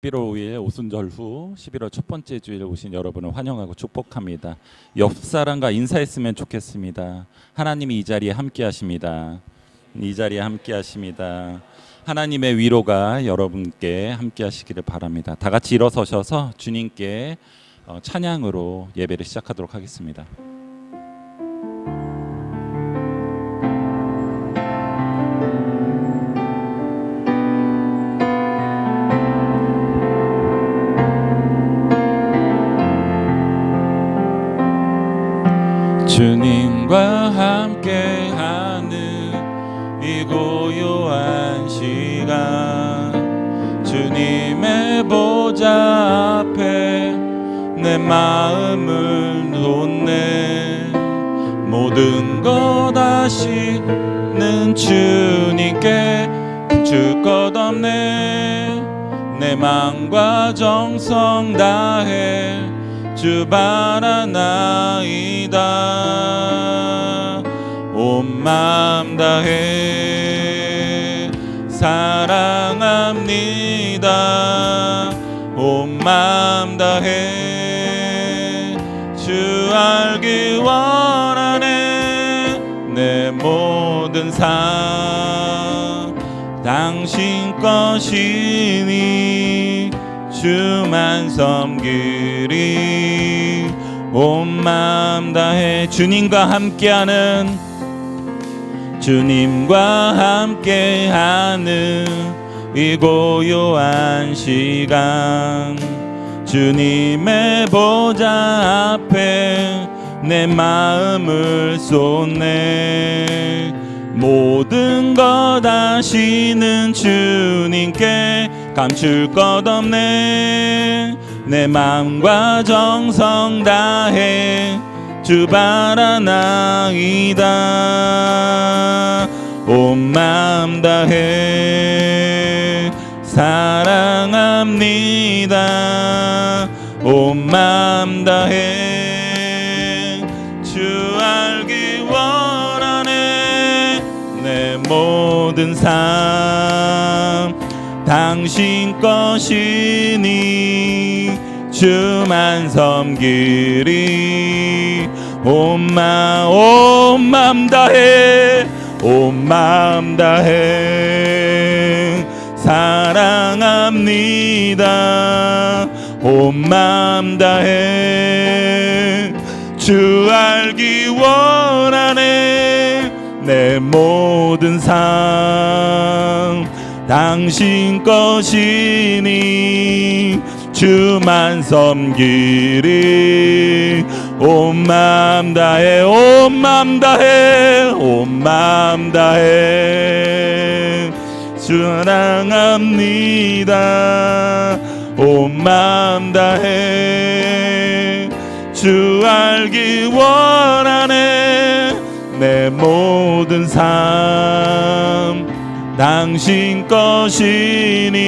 11월 5일 오순절 후 11월 첫 번째 주일에 오신 여러분을 환영하고 축복합니다. 옆 사람과 인사했으면 좋겠습니다. 하나님이 이 자리에 함께 하십니다. 이 자리에 함께 하십니다. 하나님의 위로가 여러분께 함께 하시기를 바랍니다. 다 같이 일어서셔서 주님께 찬양으로 예배를 시작하도록 하겠습니다. 주님과 함께하는 이 고요한 시간, 주님의 보좌 앞에 내 마음을 놓네. 모든 것 아시는 주님께 줄 것 없네. 내 마음과 정성 다해 주 바라나이다. 온 마음 다해 사랑합니다. 온 마음 다해 주 알기 원하네. 내 모든 삶 당신 것이니 주만 섬기리. 온 마음 다해 주님과 함께하는 이 고요한 시간, 주님의 보좌 앞에 내 마음을 쏟네. 모든 것 아시는 주님께 감출 것 없네. 내 마음과 정성 다해 주 바라나이다. 온 마음 다해 사랑합니다. 온 마음 다해 주 알기 원하네. 내 모든 삶 당신 것이니 주만 섬기리. 온 마음 다해 온 마음 다해 사랑합니다. 온 마음 다해 주 알기 원하네. 내 모든 삶 당신 것이니 주만 섬기리. 온 마음 다해 온 마음 다해 온 마음 다해 사랑합니다. 온 마음 다해 주 알기 원하네. 내 모든 삶 당신 것이니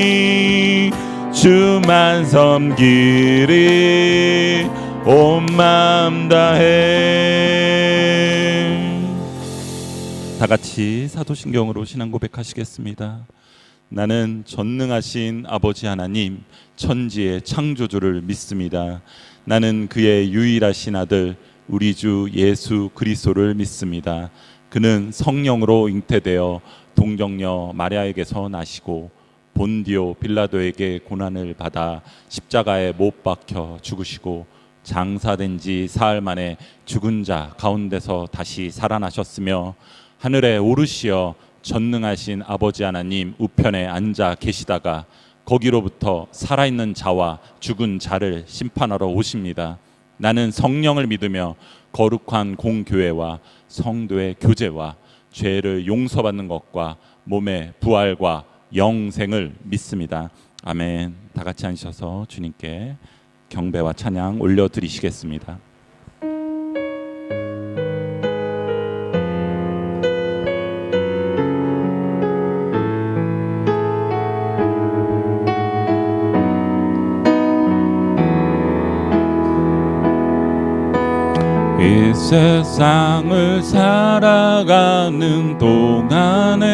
주만 섬기리. 온 마음 다해. 다 같이 사도신경으로 신앙 고백하시겠습니다. 나는 전능하신 아버지 하나님, 천지의 창조주를 믿습니다. 나는 그의 유일하신 아들 우리 주 예수 그리스도를 믿습니다. 그는 성령으로 잉태되어 동정녀 마리아에게서 나시고 본디오 빌라도에게 고난을 받아 십자가에 못 박혀 죽으시고 장사된 지 사흘 만에 죽은 자 가운데서 다시 살아나셨으며 하늘에 오르시어 전능하신 아버지 하나님 우편에 앉아 계시다가 거기로부터 살아있는 자와 죽은 자를 심판하러 오십니다. 나는 성령을 믿으며 거룩한 공교회와 성도의 교제와 죄를 용서받는 것과 몸의 부활과 영생을 믿습니다. 아멘. 다 같이 앉으셔서 주님께 경배와 찬양 올려드리시겠습니다. 이 세상을 살아가는 동안에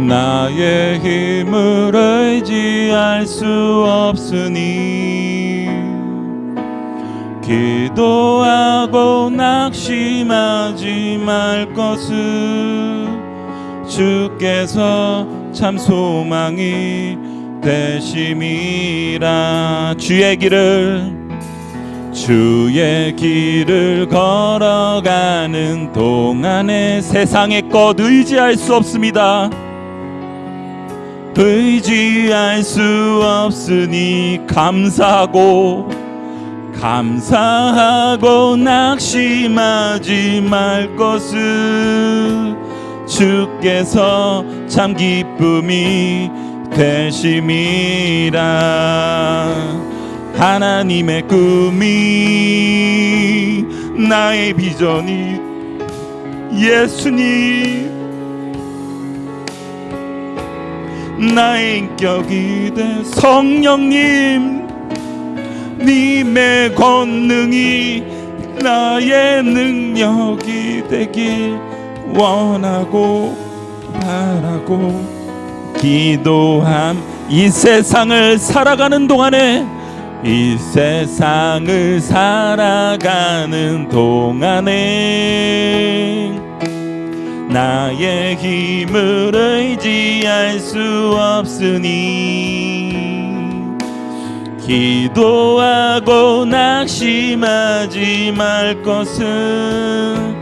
나의 힘을 의지할 수 없으니 기도하고 낙심하지 말 것을 주께서 참 소망이 되심이라. 주의 길을 걸어가는 동안에 세상의 것 의지할 수 없습니다. 의지할 수 없으니 감사하고 낙심하지 말 것을 주께서 참 기쁨이 되심이라. 하나님의 꿈이 나의 비전이 예수님, 나의 인격이 돼 성령님, 님의 권능이 나의 능력이 되길 원하고 바라고 기도함. 이 세상을 살아가는 동안에 나의 힘을 의지할 수 없으니 기도하고 낙심하지 말 것은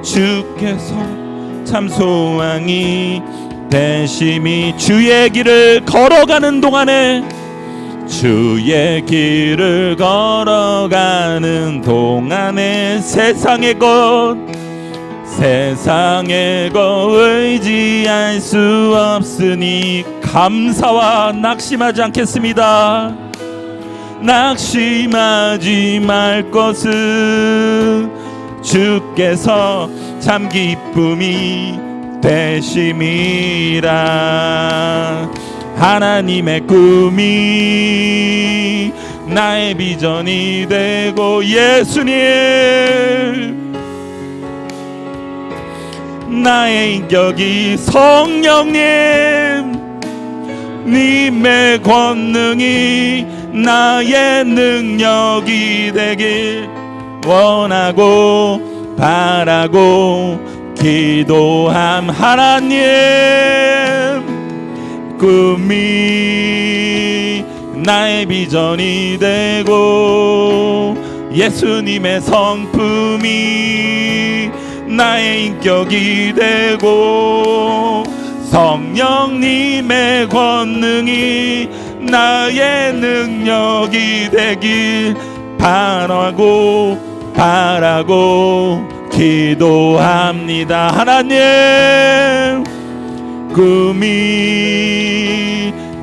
주께서 참 소망이 되심이. 주의 길을 걸어가는 동안에 세상의 것 의지할 수 없으니 감사와 낙심하지 않겠습니다. 낙심하지 말 것은 주께서 참 기쁨이 되심이라. 하나님의 꿈이 나의 비전이 되고 예수님, 나의 인격이 성령님, 님의 권능이 나의 능력이 되길 원하고 바라고 기도함. 하나님 꿈이 나의 비전이 되고 예수님의 성품이 나의 인격이 되고 성령님의 권능이 나의 능력이 되길 바라고 기도합니다. 하나님 꿈이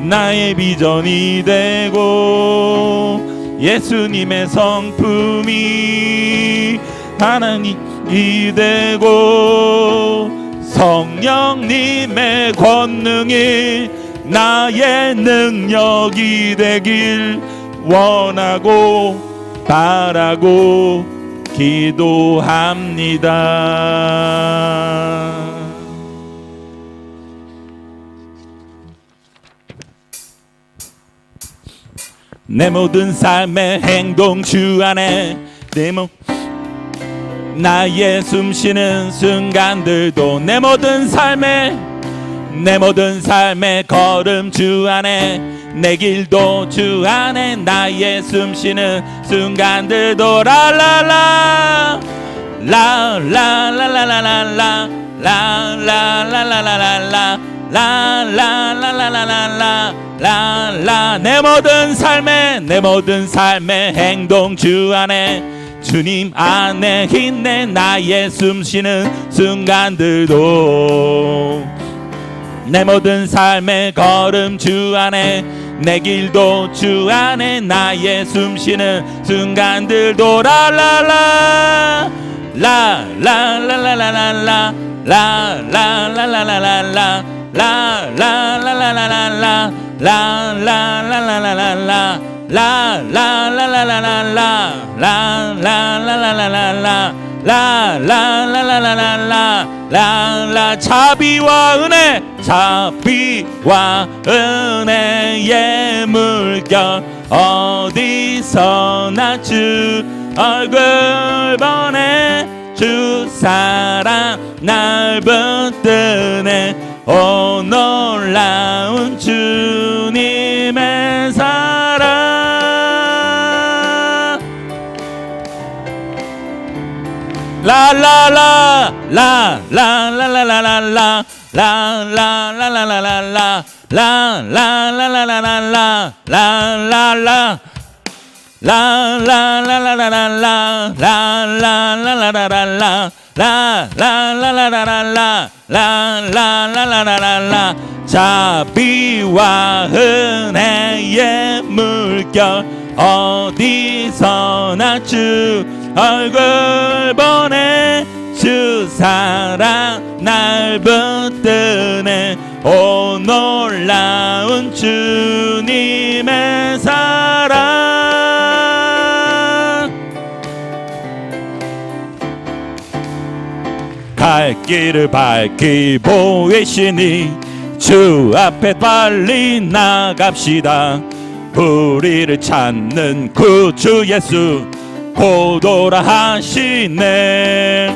나의 비전이 되고 예수님의 성품이 하나님이 되고 성령님의 권능이 나의 능력이 되길 원하고 바라고 기도합니다. 내 모든 삶의 행동 주 안에 나의 숨쉬는 순간들도 내 모든 삶의 걸음 주 안에 내 길도 주 안에 나의 숨쉬는 순간들도 라라라 라라라라라라라 라라라라라라라 라라라라라라라 내 모든 삶의 행동 주 안에 주님 안에 있네. 나의 숨쉬는 순간들도 내 모든 삶의 걸음 주 안에 내 길도 주 안에 나의 숨쉬는 순간들도 라라라 라라라라라라 라라라라라라 라라라라라라 라라라라라라 라라라라라라 라라라라라라 라라라라라라 랄라 자비와 은혜 자비와 은혜의 물결 어디서나 주 얼굴 보내 주 사랑 날 붙드네 오 놀라운 주님의 사랑 라라라 라라라라라라 라라라라라라 라라라라라라 라라라 라라라라라라 라라라라라라 라라라라라라 라라라라라라 자비와 은혜의 물결 어디서나 주 얼굴 보내 주 사랑 날 붙드네 오 놀라운 주님의 사랑 갈 길을 밝히 보이시니 주 앞에 빨리 나갑시다 우리를 찾는 구주 예수 보도라 하시네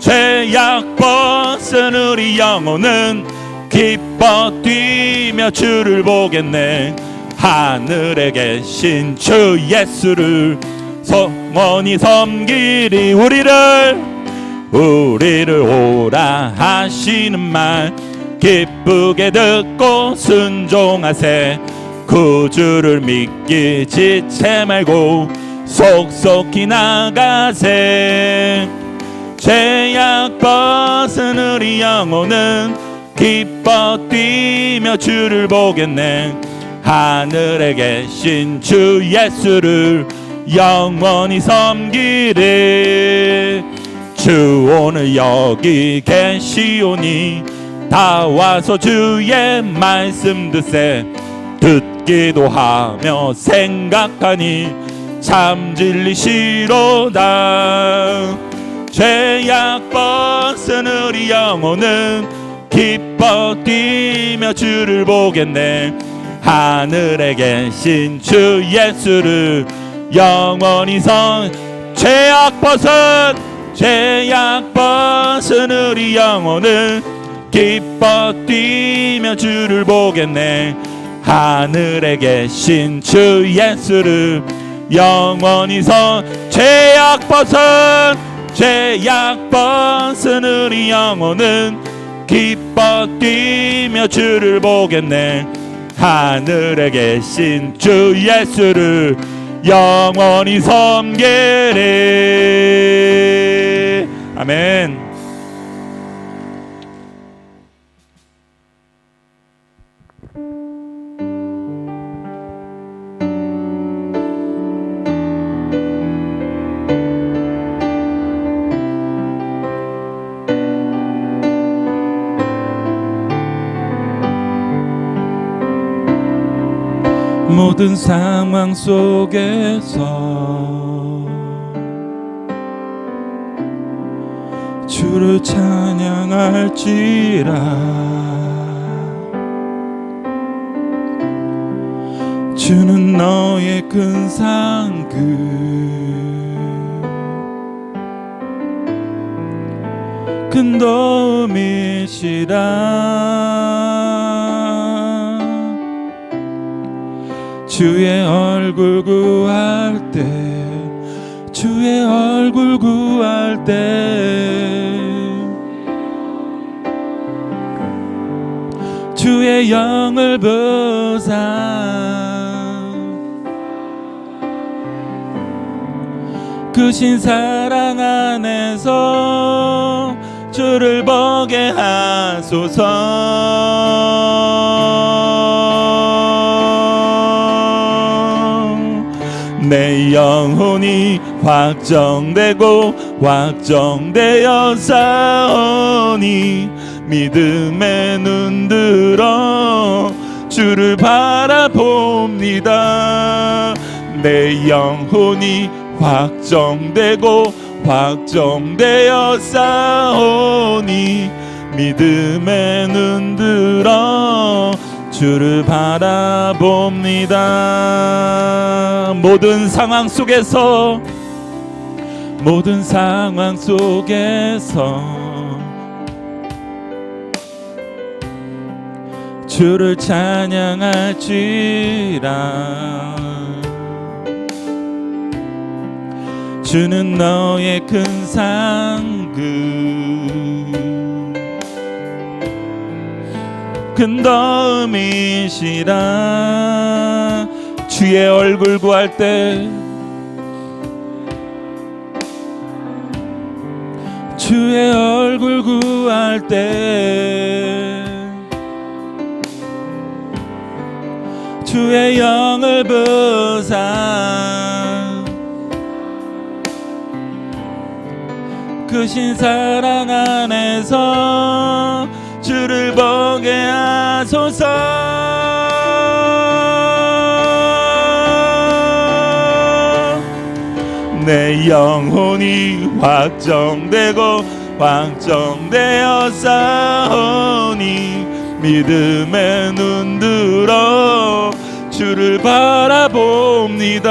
죄악 벗은 우리 영혼은 기뻐 뛰며 주를 보겠네 하늘에 계신 주 예수를 성원히 섬기리 우리를 오라 하시는 말 기쁘게 듣고 순종하세 구주를 믿기 지체 말고 속속히 나가세 죄악 벗은 우리 영혼은 기뻐 뛰며 주를 보겠네 하늘에 계신 주 예수를 영원히 섬기리 주 오늘 여기 계시오니 다 와서 주의 말씀 듣세 듣기도 하며 생각하니 참 진리시로다 죄악 벗은 우리 영혼은 기뻐 뛰며 주를 보겠네 하늘에 계신 주 예수를 영원히 죄악 벗은 우리 영혼은 기뻐 뛰며 주를 보겠네 하늘에 계신 주 예수를 영원히 죄악 벗은 우리 영혼은 기뻐 뛰며 주를 보겠네 하늘에 계신 주 예수를 영원히 섬기리 아멘. 모든 상황 속에서 주를 찬양할지라 주는 너의 큰 상급 큰 도움이시라 주의 얼굴 구할 때 주의 얼굴 구할 때 주의 영을 부사 크신 사랑 안에서 주를 보게 하소서 내 영혼이 확정되고 확정되어 싸우니 믿음의 눈 들어 주를 바라봅니다 내 영혼이 확정되고 확정되어 싸우니 믿음의 눈 들어 주를 바라봅니다. 모든 상황 속에서 주를 찬양할지라. 주는 너의 큰 상급 큰 도움이시라. 주의 얼굴 구할 때 주의 얼굴 구할 때 주의 영을 부사 크신 사랑 안에서 주를 보게 하소서. 내 영혼이 확정되고 확정되어 싸우니 믿음의 눈 들어 주를 바라봅니다.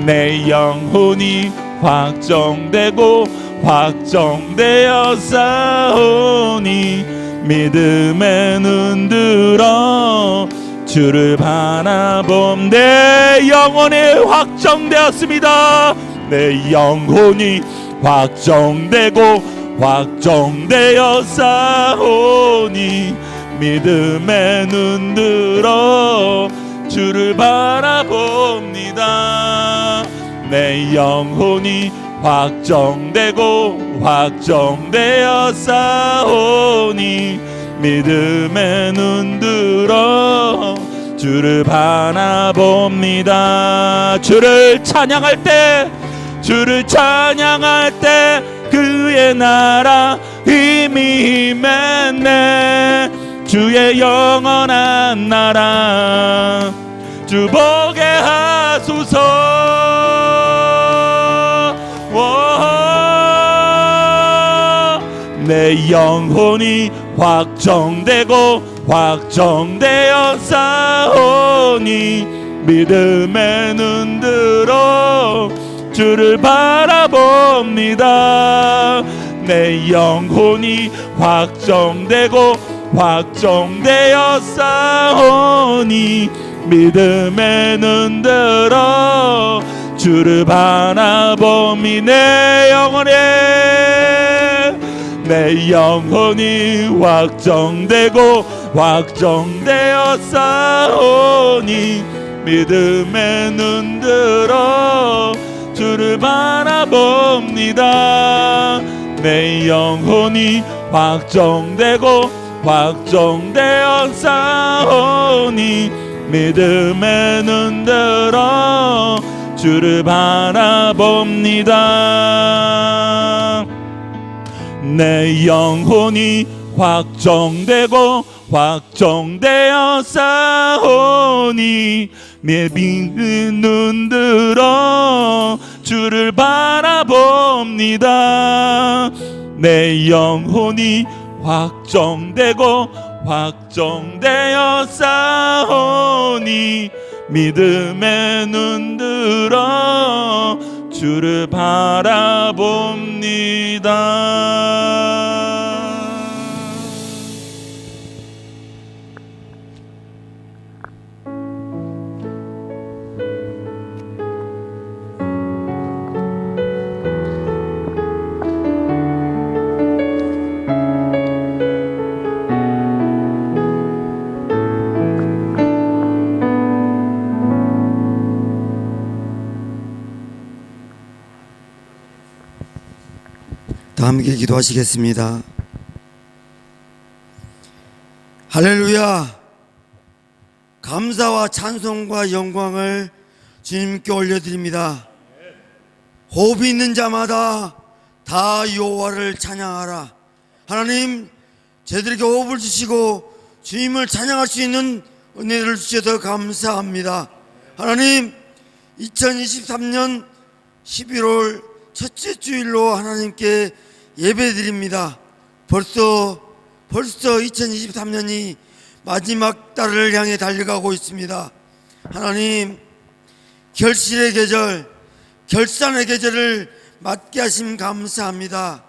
내 영혼이 확정되고 확정되어 싸우니 믿음의 눈 들어 주를 바라봄. 내 영혼이 확정되었습니다. 내 영혼이 확정되고 확정되어 싸우니 믿음의 눈 들어 주를 바라봅니다. 내 영혼이 확정되고 확정되어 싸우니 믿음의 눈 들어 주를 바라봅니다. 주를 찬양할 때 그의 나라 힘이 임했네. 주의 영원한 나라 주 보게 하소서. 내 영혼이 확정되고 확정되어 싸우니 믿음의 눈 들어 주를 바라봅니다. 내 영혼이 확정되고 확정되어 싸우니 믿음의 눈 들어 주를 바라보니 내 영혼이 확정되고 확정되어 싸우니 믿음의 눈 들어 주를 바라봅니다. 내 영혼이 확정되고 확정되어 싸우니 믿음의 눈 들어 주를 바라봅니다. 내 영혼이 확정되고 확정되어 싸우니 믿음의 눈 들어 주를 바라봅니다. 내 영혼이 확정되고 확정되어 싸우니 믿음의 눈 들어 주를 바라봅니다. 다 함께 기도하시겠습니다. 할렐루야. 감사와 찬송과 영광을 주님께 올려드립니다. 호흡이 있는 자마다 다 여호와를 찬양하라. 하나님, 저희들에게 호흡을 주시고 주님을 찬양할 수 있는 은혜를 주셔서 감사합니다. 하나님, 2023년 11월 첫째 주일로 하나님께 예배드립니다. 벌써 2023년이 마지막 달을 향해 달려가고 있습니다. 하나님, 결실의 계절, 결산의 계절을 맞게 하심 감사합니다.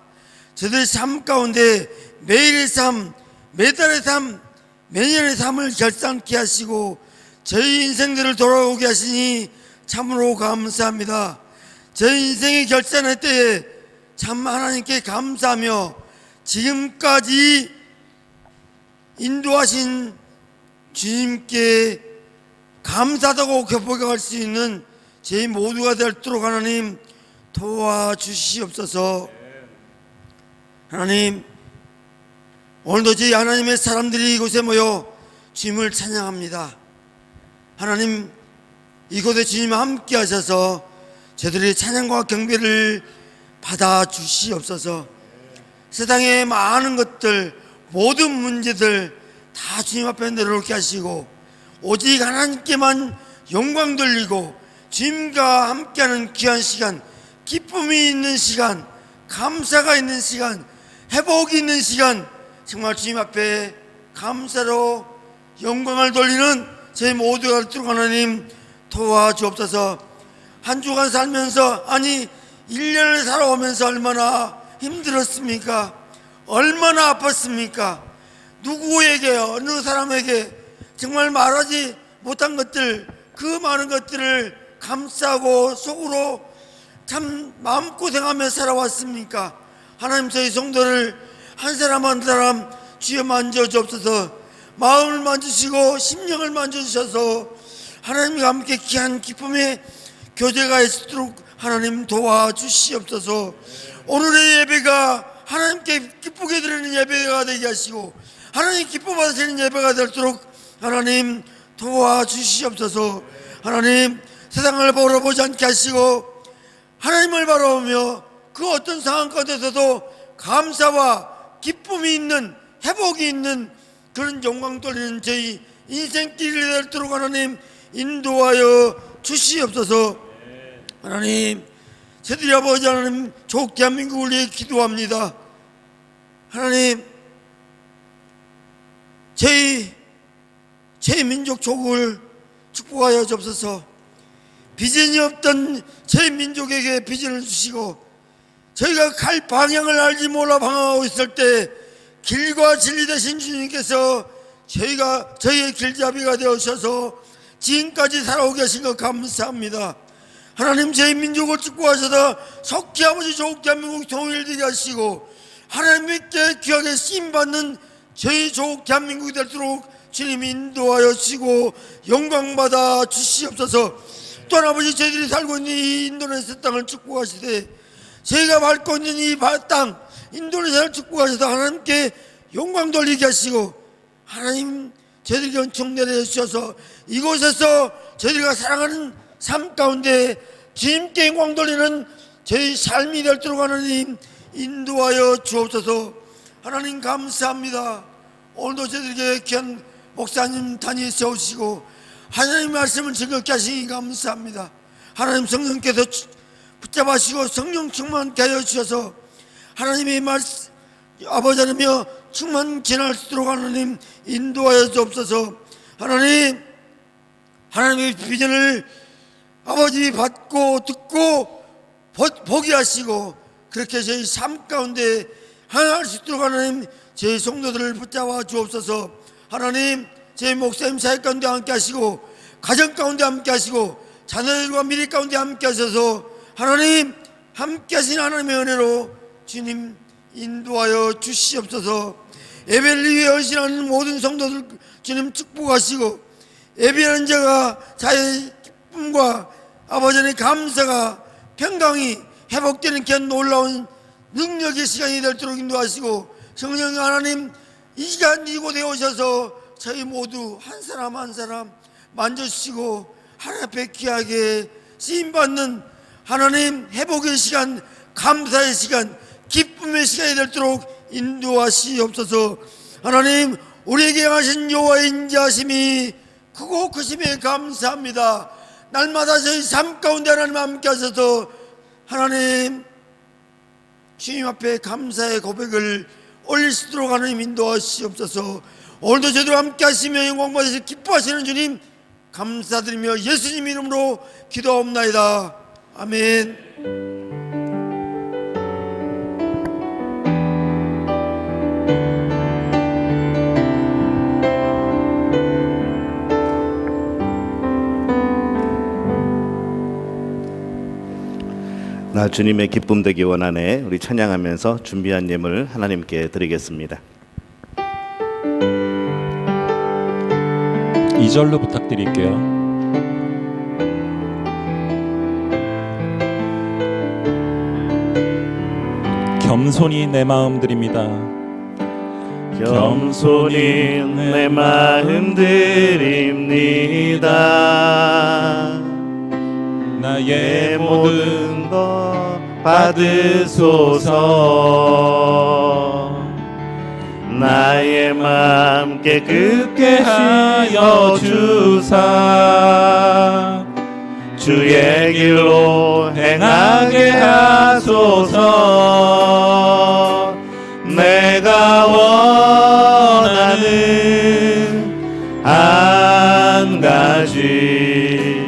저들의 삶 가운데 매일의 삶, 매달의 삶, 매년의 삶을 결산케 하시고 저희 인생들을 돌아오게 하시니 참으로 감사합니다. 저희 인생의 결산의 때에 참 하나님께 감사하며 지금까지 인도하신 주님께 감사하다고 고백할 수 있는 저희 모두가 되도록 하나님 도와주시옵소서. 하나님, 오늘도 저희 하나님의 사람들이 이곳에 모여 주님을 찬양합니다. 하나님, 이곳에 주님 함께 하셔서 저들의 찬양과 경배를 받아 주시옵소서. 세상의 많은 것들, 모든 문제들 다 주님 앞에 내려놓게 하시고 오직 하나님께만 영광 돌리고 주님과 함께하는 귀한 시간, 기쁨이 있는 시간, 감사가 있는 시간, 회복이 있는 시간, 정말 주님 앞에 감사로 영광을 돌리는 저희 모두가 되도록 하나님 도와주옵소서. 한 주간 살면서, 아니 1년을 살아오면서 얼마나 힘들었습니까? 얼마나 아팠습니까? 누구에게, 어느 사람에게 정말 말하지 못한 것들, 그 많은 것들을 감싸고 속으로 참 마음고생하며 살아왔습니까? 하나님, 저희 성도를 한 사람 한 사람 주여 만져주옵소서. 마음을 만지시고 심령을 만져주셔서 하나님과 함께 귀한 기쁨의 교제가 있도록 하나님 도와주시옵소서. 오늘의 예배가 하나님께 기쁘게 드리는 예배가 되게 하시고 하나님 기뻐 받으시는 예배가 되도록 하나님 도와주시옵소서. 하나님, 세상을 바라보지 않게 하시고 하나님을 바라보며 그 어떤 상황 가운데서도 감사와 기쁨이 있는, 회복이 있는 그런 영광 돌리는 저희 인생길이 되도록 하나님 인도하여 주시옵소서. 하나님, 저들이 아버지 하나님 조 대한민국을 위해 기도합니다. 하나님, 저희 민족 조국을 축복하여 주옵소서. 비전이 없던 저희 민족에게 비전을 주시고 저희가 갈 방향을 알지 몰라 방황하고 있을 때 길과 진리 되신 주님께서 저희의 길잡이가 되어주셔서 지금까지 살아오게 하신 것 감사합니다. 하나님, 저희 민족을 축복하셔서 석기 아버지 조국 대한민국 통일되게 하시고 하나님께 귀하게 쓰임받는 저희 조국 대한민국이 되도록 주님 인도하여 주시고 영광받아 주시옵소서. 또한 아버지, 저희들이 살고 있는 이 인도네시아 땅을 축복하시되 저희가 밟고 있는 이 땅 인도네시아를 축복하셔서 하나님께 영광 돌리게 하시고 하나님, 저희들에게 은총 내려주셔서 이곳에서 저희가 사랑하는 삶 가운데 주님께 영광 돌리는 저희 삶이 되도록 하나님 인도하여 주옵소서. 하나님, 감사합니다. 오늘도 저희들에게 귀한 목사님 단위 세우시고 하나님 말씀을 즐겁게 하시니 감사합니다. 하나님, 성령께서 붙잡으시고 성령 충만케 하여 주셔서 하나님의 말씀 아버지 하나님여 충만 지날 수 있도록 하나님 인도하여 주옵소서. 하나님, 하나님의 비전을 아버지 받고 듣고 보게 하시고 그렇게 저희 삶 가운데 하나할 수 있도록 하나님 저희 성도들을 붙잡아 주옵소서. 하나님, 저희 목사님 사역 가운데 함께 하시고 가정 가운데 함께 하시고 자녀들과 미래 가운데 함께 하셔서 하나님, 함께 하신 하나님의 은혜로 주님 인도하여 주시옵소서. 예배를 위해 헌신하는 모든 성도들 주님 축복하시고 예배하는 자가 자의 기쁨과 아버지 하나님의 감사가 평강이 회복되는 귀한 놀라운 능력의 시간이 되도록 인도하시고 성령 하나님, 이 시간 이곳에 오셔서 저희 모두 한 사람 한 사람 만져주시고 하나님 앞에 귀하게 쓰임받는 하나님 회복의 시간, 감사의 시간, 기쁨의 시간이 되도록 인도하시옵소서. 하나님, 우리에게 하신 여호와의 인자하심이 크고 크심에 감사합니다. 날마다 저희 삶 가운데 하나님 함께 하셔서 하나님 주님 앞에 감사의 고백을 올릴 수 있도록 하나님 인도하시옵소서. 오늘도 저희들 함께 하시며 영광 받으시 기뻐하시는 주님 감사드리며 예수님 이름으로 기도하옵나이다. 아멘. 나 주님의 기쁨 되기 원하네. 우리 찬양하면서 준비한 예물 하나님께 드리겠습니다. 2절로 부탁드릴게요. 겸손히 내 마음 드립니다. 겸손히 내 마음 드립니다. 나의 모든 것 받으소서. 나의 마음 깨끗게 하여 주사. 주의 길로 행하게 하소서. 내가 원하는 한 가지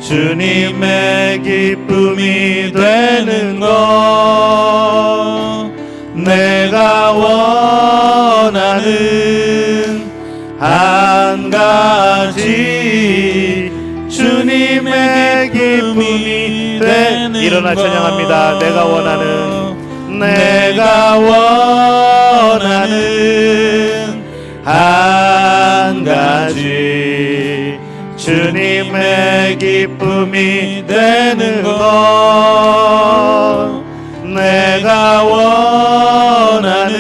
주님의 기쁨이 되는 것. 내가 원하는 한 가지 주님의 기쁨이 되는 일어나 찬양합니다. 내가 원하는 한 가지 주님의 기쁨이 되는 것. 내가 원하는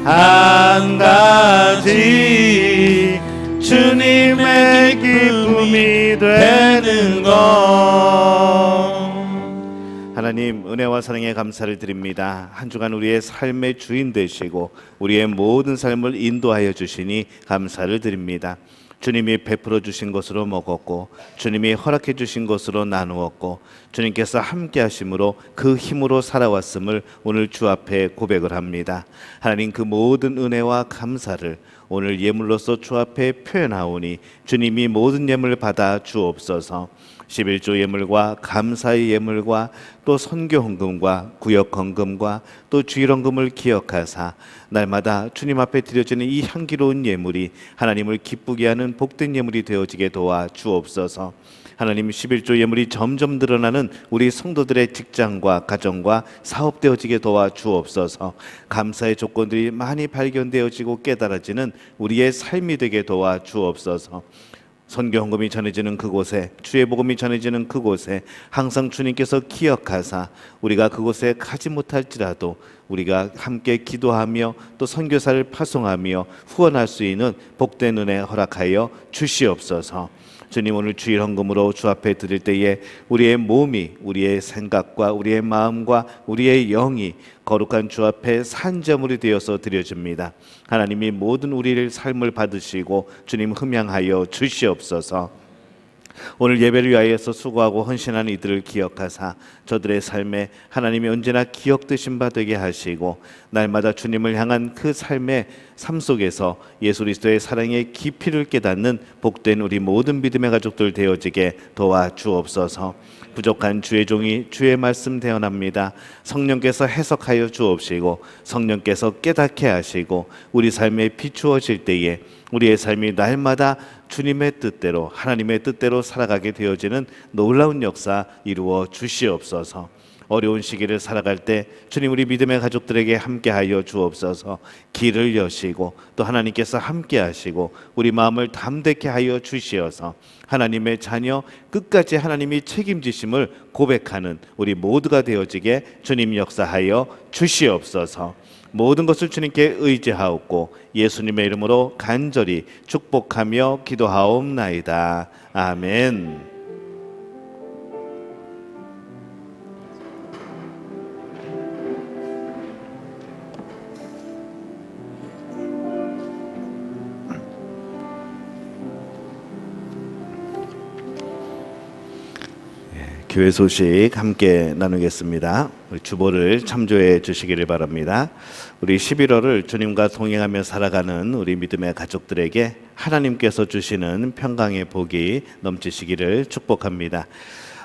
한 가지 주님의 기쁨이 되는 것. 하나님, 은혜와 사랑에 감사를 드립니다. 한 주간 우리의 삶의 주인 되시고 우리의 모든 삶을 인도하여 주시니 감사를 드립니다. 주님이 베풀어 주신 것으로 먹었고 주님이 허락해 주신 것으로 나누었고 주님께서 함께 하심으로 그 힘으로 살아왔음을 오늘 주 앞에 고백을 합니다. 하나님, 그 모든 은혜와 감사를 오늘 예물로서 주 앞에 표현하오니 주님이 모든 예물 받아 주옵소서. 11조 예물과 감사의 예물과 또 선교 헌금과 구역 헌금과 또 주일 헌금을 기억하사 날마다 주님 앞에 드려지는 이 향기로운 예물이 하나님을 기쁘게 하는 복된 예물이 되어지게 도와 주옵소서. 하나님, 11조 예물이 점점 늘어나는 우리 성도들의 직장과 가정과 사업 되어지게 도와 주옵소서. 감사의 조건들이 많이 발견되어지고 깨달아지는 우리의 삶이 되게 도와 주옵소서. 선교 헌금이 전해지는 그곳에, 주의 복음이 전해지는 그곳에 항상 주님께서 기억하사 우리가 그곳에 가지 못할지라도 우리가 함께 기도하며 또 선교사를 파송하며 후원할 수 있는 복된 은혜 허락하여 주시옵소서. 주님, 오늘 주일 헌금으로 주 앞에 드릴 때에 우리의 몸이, 우리의 생각과 우리의 마음과 우리의 영이 거룩한 주 앞에 산제물이 되어서 드려집니다. 하나님이 모든 우리의 삶을 받으시고 주님 흠양하여 주시옵소서. 오늘 예배를 위하여서 수고하고 헌신한 이들을 기억하사 저들의 삶에 하나님이 언제나 기억되신 바 되게 하시고 날마다 주님을 향한 그 삶의 삶 속에서 예수 그리스도의 사랑의 깊이를 깨닫는 복된 우리 모든 믿음의 가족들 되어지게 도와 주옵소서. 부족한 주의 종이 주의 말씀 대언합니다. 성령께서 해석하여 주옵시고 성령께서 깨닫게 하시고 우리 삶에 비추어질 때에 우리의 삶이 날마다 주님의 뜻대로, 하나님의 뜻대로 살아가게 되어지는 놀라운 역사 이루어 주시옵소서. 어려운 시기를 살아갈 때 주님, 우리 믿음의 가족들에게 함께하여 주옵소서. 길을 여시고 또 하나님께서 함께하시고 우리 마음을 담대케 하여 주시어서 하나님의 자녀, 끝까지 하나님이 책임지심을 고백하는 우리 모두가 되어지게 주님 역사하여 주시옵소서. 모든 것을 주님께 의지하옵고 예수님의 이름으로 간절히 축복하며 기도하옵나이다. 아멘. 교회 소식 함께 나누겠습니다. 우리 주보를 참조해 주시기를 바랍니다. 우리 11월을 주님과 동행하며 살아가는 우리 믿음의 가족들에게 하나님께서 주시는 평강의 복이 넘치시기를 축복합니다.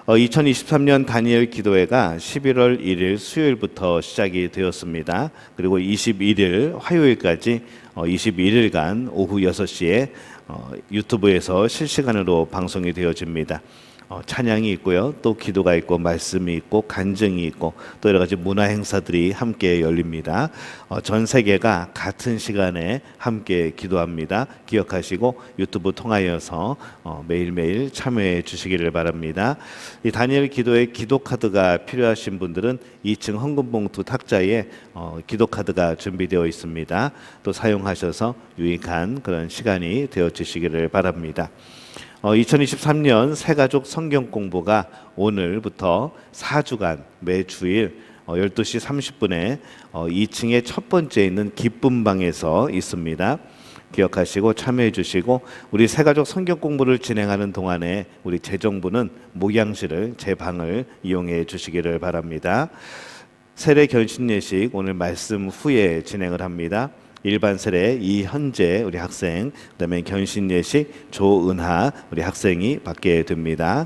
2023년 다니엘 기도회가 11월 1일 수요일부터 시작이 되었습니다. 그리고 21일 화요일까지 21일간 오후 6시에 유튜브에서 실시간으로 방송이 되어집니다. 찬양이 있고요, 또 기도가 있고 말씀이 있고 간증이 있고 또 여러 가지 문화 행사들이 함께 열립니다. 전 세계가 같은 시간에 함께 기도합니다. 기억하시고 유튜브 통하여서 매일매일 참여해 주시기를 바랍니다. 이 다니엘 기도의 기도 카드가 필요하신 분들은 2층 헌금봉투 탁자에 기도 카드가 준비되어 있습니다. 또 사용하셔서 유익한 그런 시간이 되어 주시기를 바랍니다. 2023년 새가족 성경 공부가 오늘부터 4주간 매주일 12시 30분에 2층의 첫 번째 있는 기쁨 방에서 있습니다. 기억하시고 참여해 주시고, 우리 새가족 성경 공부를 진행하는 동안에 우리 재정부는 목양실을 제 방을 이용해 주시기를 바랍니다. 세례 견신 예식 오늘 말씀 후에 진행을 합니다. 일반 세례 이현재 우리 학생, 그다음에 견신 예식 조은하 우리 학생이 받게 됩니다.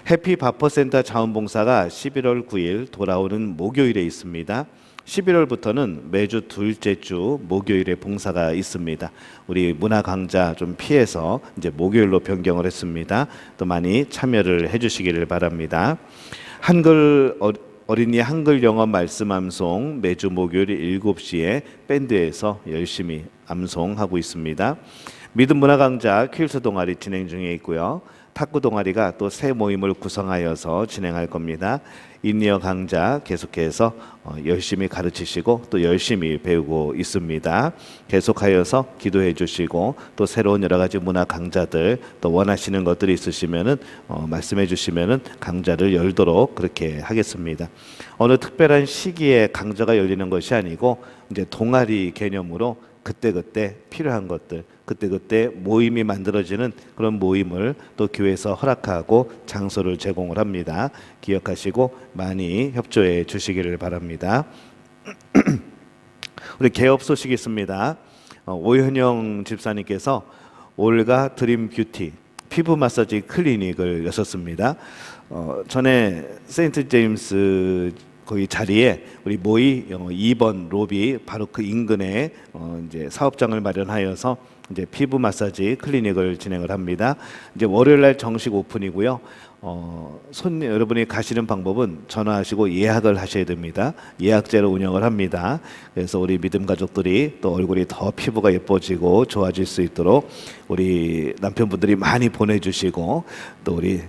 해피 바퍼센터 자원봉사가 11월 9일 돌아오는 목요일에 있습니다. 11월부터는 매주 둘째 주 목요일에 봉사가 있습니다. 우리 문화 강좌 좀 피해서 이제 목요일로 변경을 했습니다. 또 많이 참여를 해주시기를 바랍니다. 어린이 한글 영어 말씀 암송 매주 목요일 7시에 밴드에서 열심히 암송하고 있습니다. 믿음 문화 강좌 퀼트 동아리 진행 중에 있고요. 탁구 동아리가 또 새 모임을 구성하여서 진행할 겁니다. 인리어 강좌 계속해서 열심히 가르치시고 또 열심히 배우고 있습니다. 계속하여서 기도해 주시고, 또 새로운 여러 가지 문화 강좌들 또 원하시는 것들이 있으시면은 말씀해 주시면은 강좌를 열도록 그렇게 하겠습니다. 어느 특별한 시기에 강좌가 열리는 것이 아니고 이제 동아리 개념으로 그때그때 필요한 것들, 그때그때 모임이 만들어지는 그런 모임을 또 교회에서 허락하고 장소를 제공을 합니다. 기억하시고 많이 협조해 주시기를 바랍니다. 우리 개업 소식이 있습니다. 오현영 집사님께서 올가 드림 뷰티 피부 마사지 클리닉을 여셨습니다. 전에 세인트 제임스 거기 자리에 우리 모이 2번 로비 바로 그 인근에 이제 사업장을 마련하여서 이제 피부 마사지 클리닉을 진행을 합니다. 이제 월요일 날 정식 오픈이고요. 손님 여러분이 가시는 방법은 전화하시고 예약을 하셔야 됩니다. 예약제로 운영을 합니다. 그래서 우리 믿음 가족들이 또 얼굴이 더 피부가 예뻐지고 좋아질 수 있도록 우리 남편분들이 많이 보내주시고, 또 우리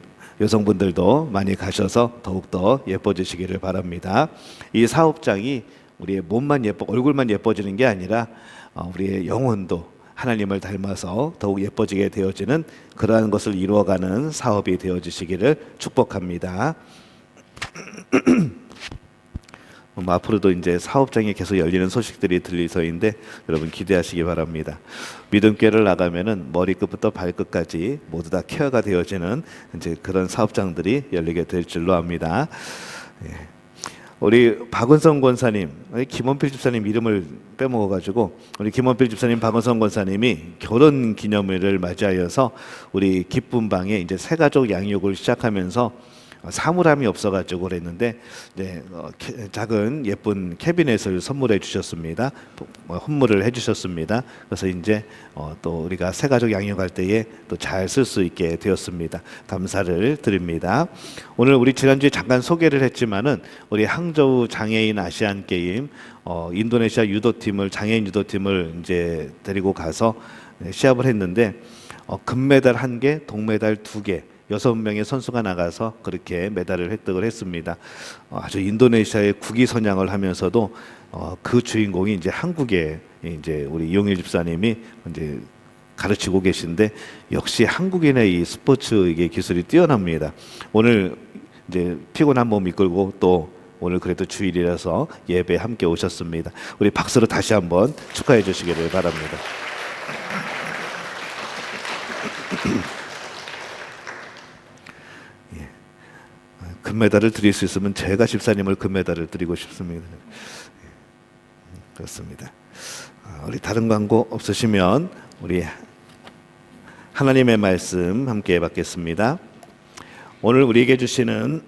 여성분들도 많이 가셔서 더욱더 예뻐지시기를 바랍니다. 이 사업장이 우리의 몸만 얼굴만 예뻐지는 게 아니라 우리의 영혼도 하나님을 닮아서 더욱 예뻐지게 되어지는 그러한 것을 이루어가는 사업이 되어지시기를 축복합니다. 앞으로도 이제 사업장이 계속 열리는 소식들이 들리서인데 여러분 기대하시기 바랍니다. 믿음교회를 나가면은 머리끝부터 발끝까지 모두 다 케어가 되어지는 이제 그런 사업장들이 열리게 될 줄로 압니다. 우리 박은성 권사님, 김원필 집사님 이름을 빼먹어가지고 우리 김원필 집사님, 박은성 권사님이 결혼 기념일을 맞이하여서 우리 기쁨 방에 이제 새가족 양육을 시작하면서 사물함이 없어가지고 그랬는데 이제 작은 예쁜 캐비넷을 선물해 주셨습니다. 헌물을 해주셨습니다. 그래서 이제 또 우리가 새가족 양육할 때에 또 잘 쓸 수 있게 되었습니다. 감사를 드립니다. 오늘 우리 지난주에 잠깐 소개를 했지만은 우리 항저우 장애인 아시안 게임 인도네시아 유도팀을 장애인 유도팀을 이제 데리고 가서 시합을 했는데 금메달 1개, 동메달 2개. 6명의 선수가 나가서 그렇게 메달을 획득을 했습니다. 아주 인도네시아의 국위 선양을 하면서도 그 주인공이 이제 한국의 이제 우리 이용일 집사님이 이제 가르치고 계신데, 역시 한국인의 이 스포츠 이게 기술이 뛰어납니다. 오늘 이제 피곤한 몸 이끌고 또 오늘 그래도 주일이라서 예배 함께 오셨습니다. 우리 박수로 다시 한번 축하해 주시기를 바랍니다. 금메달을 드릴 수 있으면 제가 집사님을 금메달을 드리고 싶습니다. 그렇습니다. 우리 다른 광고 없으시면 우리 하나님의 말씀 함께 받겠습니다. 오늘 우리에게 주시는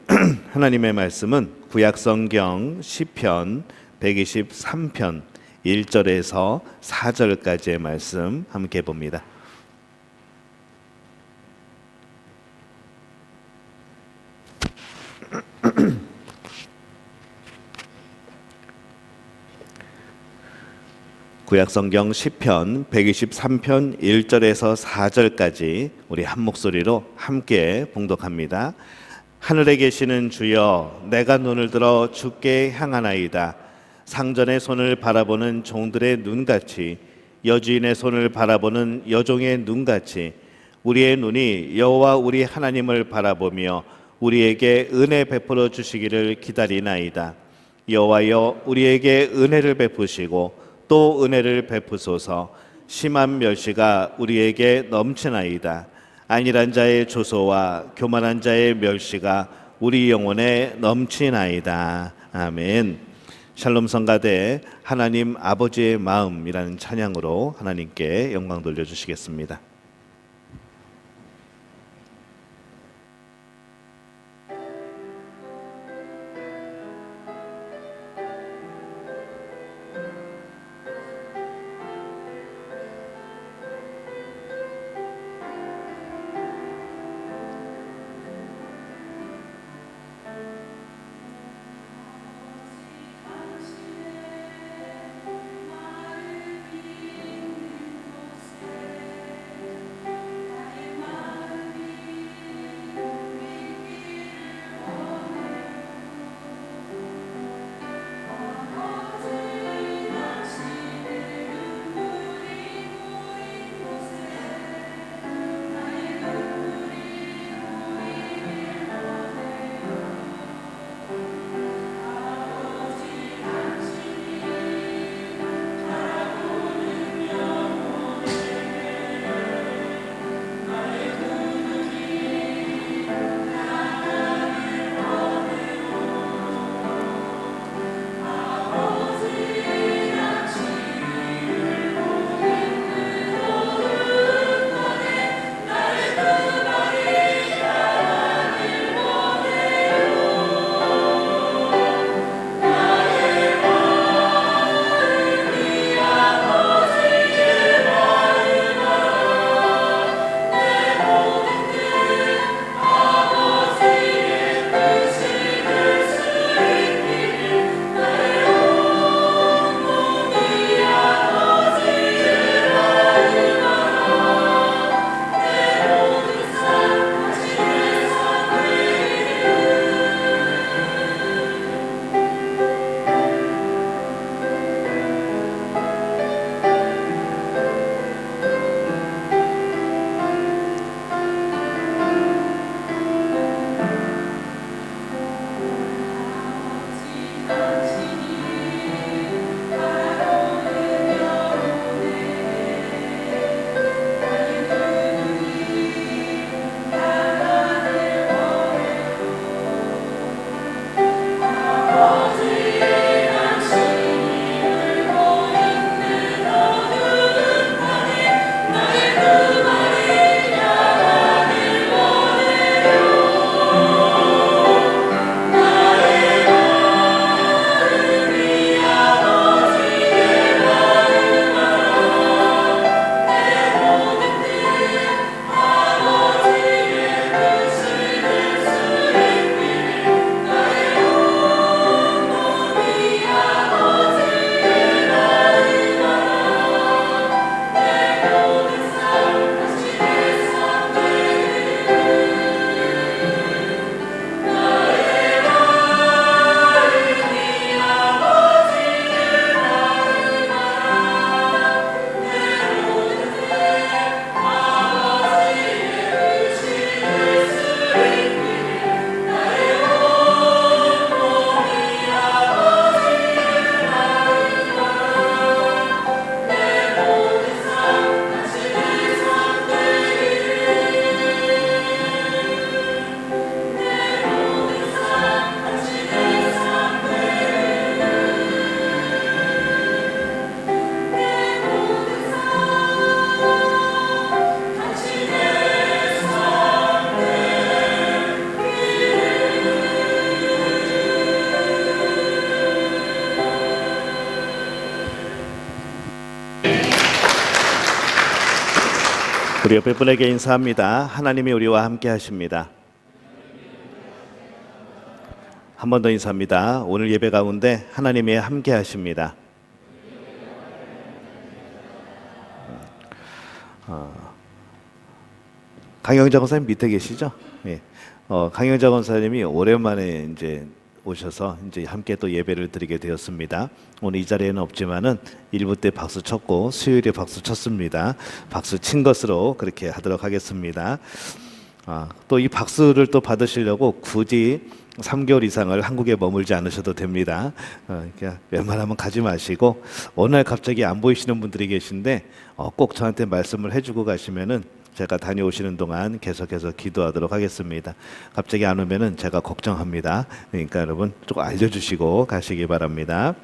하나님의 말씀은 구약성경 시편 123편 1절에서 4절까지의 말씀 함께 봅니다. 구약성경 시편 123편 1절에서 4절까지 우리 한 목소리로 함께 봉독합니다. 하늘에 계시는 주여, 내가 눈을 들어 주께 향하나이다. 상전의 손을 바라보는 종들의 눈같이, 여주인의 손을 바라보는 여종의 눈같이 우리의 눈이 여호와 우리 하나님을 바라보며 우리에게 은혜 베풀어 주시기를 기다리나이다. 여호와여, 우리에게 은혜를 베푸시고 또 은혜를 베푸소서. 심한 멸시가 우리에게 넘치나이다. 안일한 자의 조소와 교만한 자의 멸시가 우리 영혼에 넘치나이다. 아멘. 샬롬 성가대 하나님 아버지의 마음이라는 찬양으로 하나님께 영광 돌려주시겠습니다. 우리 옆에 분에게 인사합니다. 하나님이 우리와 함께 하십니다. 한 번 더 인사합니다. 오늘 예배 가운데 하나님이 함께 하십니다. 강영자 권사님 밑에 계시죠? 예. 강영자 권사님이 오랜만에 이제 오셔서 이제 함께 또 예배를 드리게 되었습니다. 오늘 이 자리에는 없지만은 일부 때 박수 쳤고 수요일에 박수 쳤습니다. 박수 친 것으로 그렇게 하도록 하겠습니다. 또 이 박수를 또 받으시려고 굳이 3개월 이상을 한국에 머물지 않으셔도 됩니다. 그러니까 웬만하면 가지 마시고 어느 날 갑자기 안 보이시는 분들이 계신데 꼭 저한테 말씀을 해주고 가시면은 제가 다녀오시는 동안 계속해서 기도하도록 하겠습니다. 갑자기 안 오면은 제가 걱정합니다. 그러니까 여러분 좀 알려주시고 가시기 바랍니다.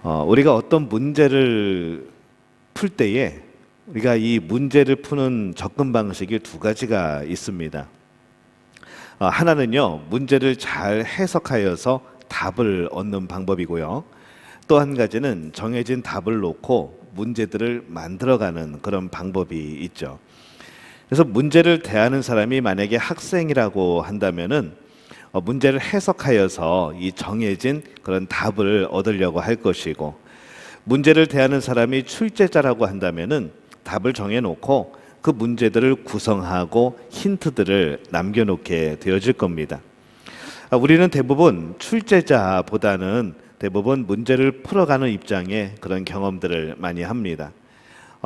우리가 어떤 문제를 풀 때에 우리가 이 문제를 푸는 접근 방식이 두 가지가 있습니다. 하나는요, 문제를 잘 해석하여서 답을 얻는 방법이고요. 또 한 가지는 정해진 답을 놓고 문제들을 만들어가는 그런 방법이 있죠. 그래서 문제를 대하는 사람이 만약에 학생이라고 한다면은 문제를 해석하여서 이 정해진 그런 답을 얻으려고 할 것이고, 문제를 대하는 사람이 출제자라고 한다면은 답을 정해놓고 그 문제들을 구성하고 힌트들을 남겨놓게 되어질 겁니다. 우리는 대부분 출제자보다는 대부분 문제를 풀어가는 입장의 그런 경험들을 많이 합니다.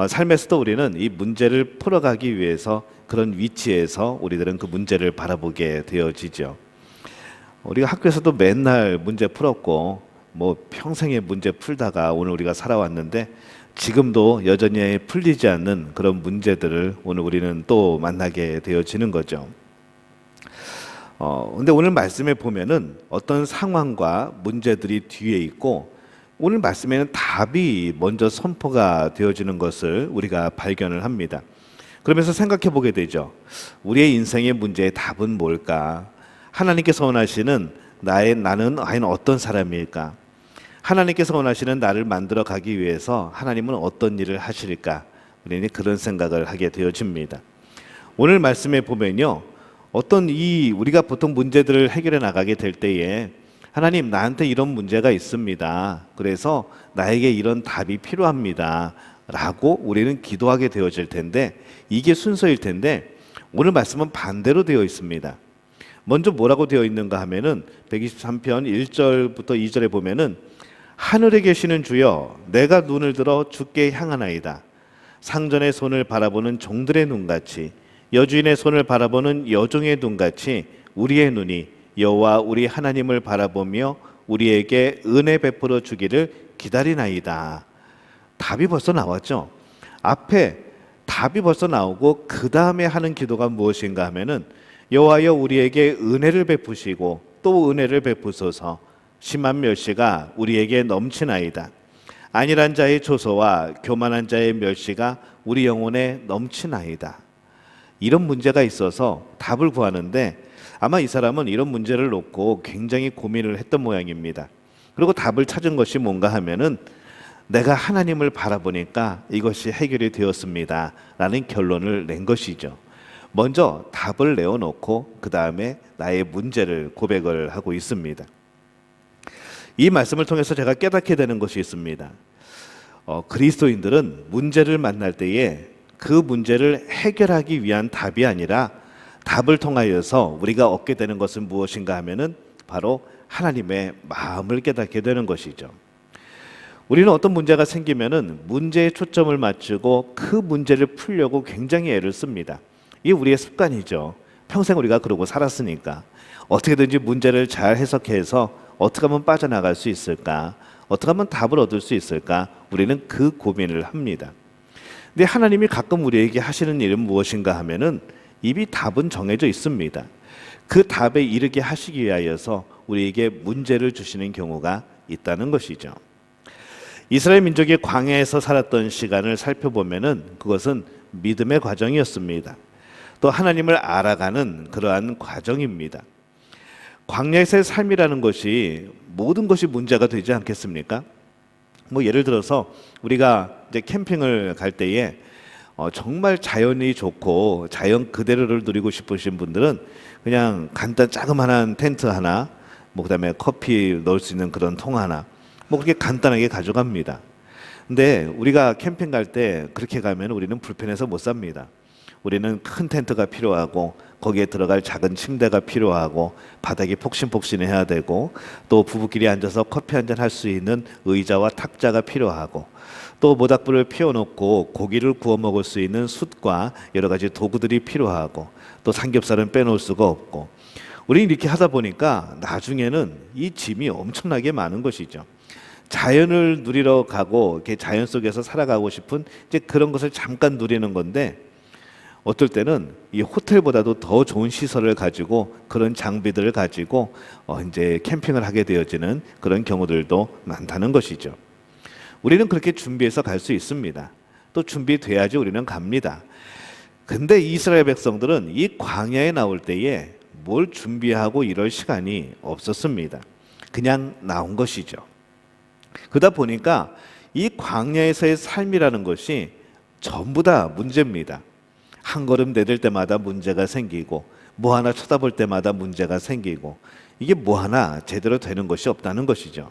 삶에서도 우리는 이 문제를 풀어가기 위해서 그런 위치에서 우리들은 그 문제를 바라보게 되어지죠. 우리가 학교에서도 맨날 문제 풀었고 뭐 평생에 문제 풀다가 오늘 우리가 살아왔는데 지금도 여전히 풀리지 않는 그런 문제들을 오늘 우리는 또 만나게 되어지는 거죠. 근데 오늘 말씀에 보면은 어떤 상황과 문제들이 뒤에 있고 오늘 말씀에는 답이 먼저 선포가 되어지는 것을 우리가 발견을 합니다. 그러면서 생각해 보게 되죠. 우리의 인생의 문제의 답은 뭘까? 하나님께서 원하시는 나는 과연 어떤 사람일까? 하나님께서 원하시는 나를 만들어 가기 위해서 하나님은 어떤 일을 하실까? 우리는 그런 생각을 하게 되어집니다. 오늘 말씀에 보면요, 우리가 보통 문제들을 해결해 나가게 될 때에 하나님, 나한테 이런 문제가 있습니다. 그래서 나에게 이런 답이 필요합니다. 라고 우리는 기도하게 되어질 텐데 이게 순서일 텐데 오늘 말씀은 반대로 되어 있습니다. 먼저 뭐라고 되어 있는가 하면은 123편 1절부터 2절에 보면은 하늘에 계시는 주여 내가 눈을 들어 주께 향하나이다. 상전의 손을 바라보는 종들의 눈같이 여주인의 손을 바라보는 여종의 눈같이 우리의 눈이 여호와 우리 하나님을 바라보며 우리에게 은혜 베풀어 주기를 기다리나이다. 답이 벌써 나왔죠. 앞에 답이 벌써 나오고 그 다음에 하는 기도가 무엇인가 하면은 여호와여 우리에게 은혜를 베푸시고 또 은혜를 베푸소서. 심한 멸시가 우리에게 넘치나이다. 안일한 자의 조소와 교만한 자의 멸시가 우리 영혼에 넘치나이다. 이런 문제가 있어서 답을 구하는데 아마 이 사람은 이런 문제를 놓고 굉장히 고민을 했던 모양입니다. 그리고 답을 찾은 것이 뭔가 하면은 내가 하나님을 바라보니까 이것이 해결이 되었습니다 라는 결론을 낸 것이죠. 먼저 답을 내어놓고 그 다음에 나의 문제를 고백을 하고 있습니다. 이 말씀을 통해서 제가 깨닫게 되는 것이 있습니다. 그리스도인들은 문제를 만날 때에 그 문제를 해결하기 위한 답이 아니라 답을 통하여서 우리가 얻게 되는 것은 무엇인가 하면은 바로 하나님의 마음을 깨닫게 되는 것이죠. 우리는 어떤 문제가 생기면은 문제에 초점을 맞추고 그 문제를 풀려고 굉장히 애를 씁니다. 이게 우리의 습관이죠. 평생 우리가 그러고 살았으니까 어떻게든지 문제를 잘 해석해서 어떻게 하면 빠져나갈 수 있을까? 어떻게 하면 답을 얻을 수 있을까? 우리는 그 고민을 합니다. 근데 하나님이 가끔 우리에게 하시는 일은 무엇인가 하면은 이미 답은 정해져 있습니다. 그 답에 이르게 하시기 위하여서 우리에게 문제를 주시는 경우가 있다는 것이죠. 이스라엘 민족이 광야에서 살았던 시간을 살펴보면은 그것은 믿음의 과정이었습니다. 또 하나님을 알아가는 그러한 과정입니다. 광야에서의 삶이라는 것이 모든 것이 문제가 되지 않겠습니까? 뭐 예를 들어서 우리가 이제 캠핑을 갈 때에 정말 자연이 좋고 자연 그대로를 누리고 싶으신 분들은 그냥 간단 자그마한 텐트 하나, 뭐 그다음에 커피 넣을 수 있는 그런 통 하나, 뭐 그렇게 간단하게 가져갑니다. 근데 우리가 캠핑 갈 때 그렇게 가면 우리는 불편해서 못 삽니다. 우리는 큰 텐트가 필요하고 거기에 들어갈 작은 침대가 필요하고 바닥이 폭신폭신해야 되고 또 부부끼리 앉아서 커피 한잔 할 수 있는 의자와 탁자가 필요하고 또 모닥불을 피워놓고 고기를 구워 먹을 수 있는 숯과 여러 가지 도구들이 필요하고 또 삼겹살은 빼놓을 수가 없고 우리 이렇게 하다 보니까 나중에는 이 짐이 엄청나게 많은 것이죠. 자연을 누리러 가고 이렇게 자연 속에서 살아가고 싶은 이제 그런 것을 잠깐 누리는 건데 어떨 때는 이 호텔보다도 더 좋은 시설을 가지고 그런 장비들을 가지고 이제 캠핑을 하게 되어지는 그런 경우들도 많다는 것이죠. 우리는 그렇게 준비해서 갈 수 있습니다. 또 준비돼야지 우리는 갑니다. 근데 이스라엘 백성들은 이 광야에 나올 때에 뭘 준비하고 이럴 시간이 없었습니다. 그냥 나온 것이죠. 그러다 보니까 이 광야에서의 삶이라는 것이 전부 다 문제입니다. 한 걸음 내딜 때마다 문제가 생기고 뭐 하나 쳐다볼 때마다 문제가 생기고 이게 뭐 하나 제대로 되는 것이 없다는 것이죠.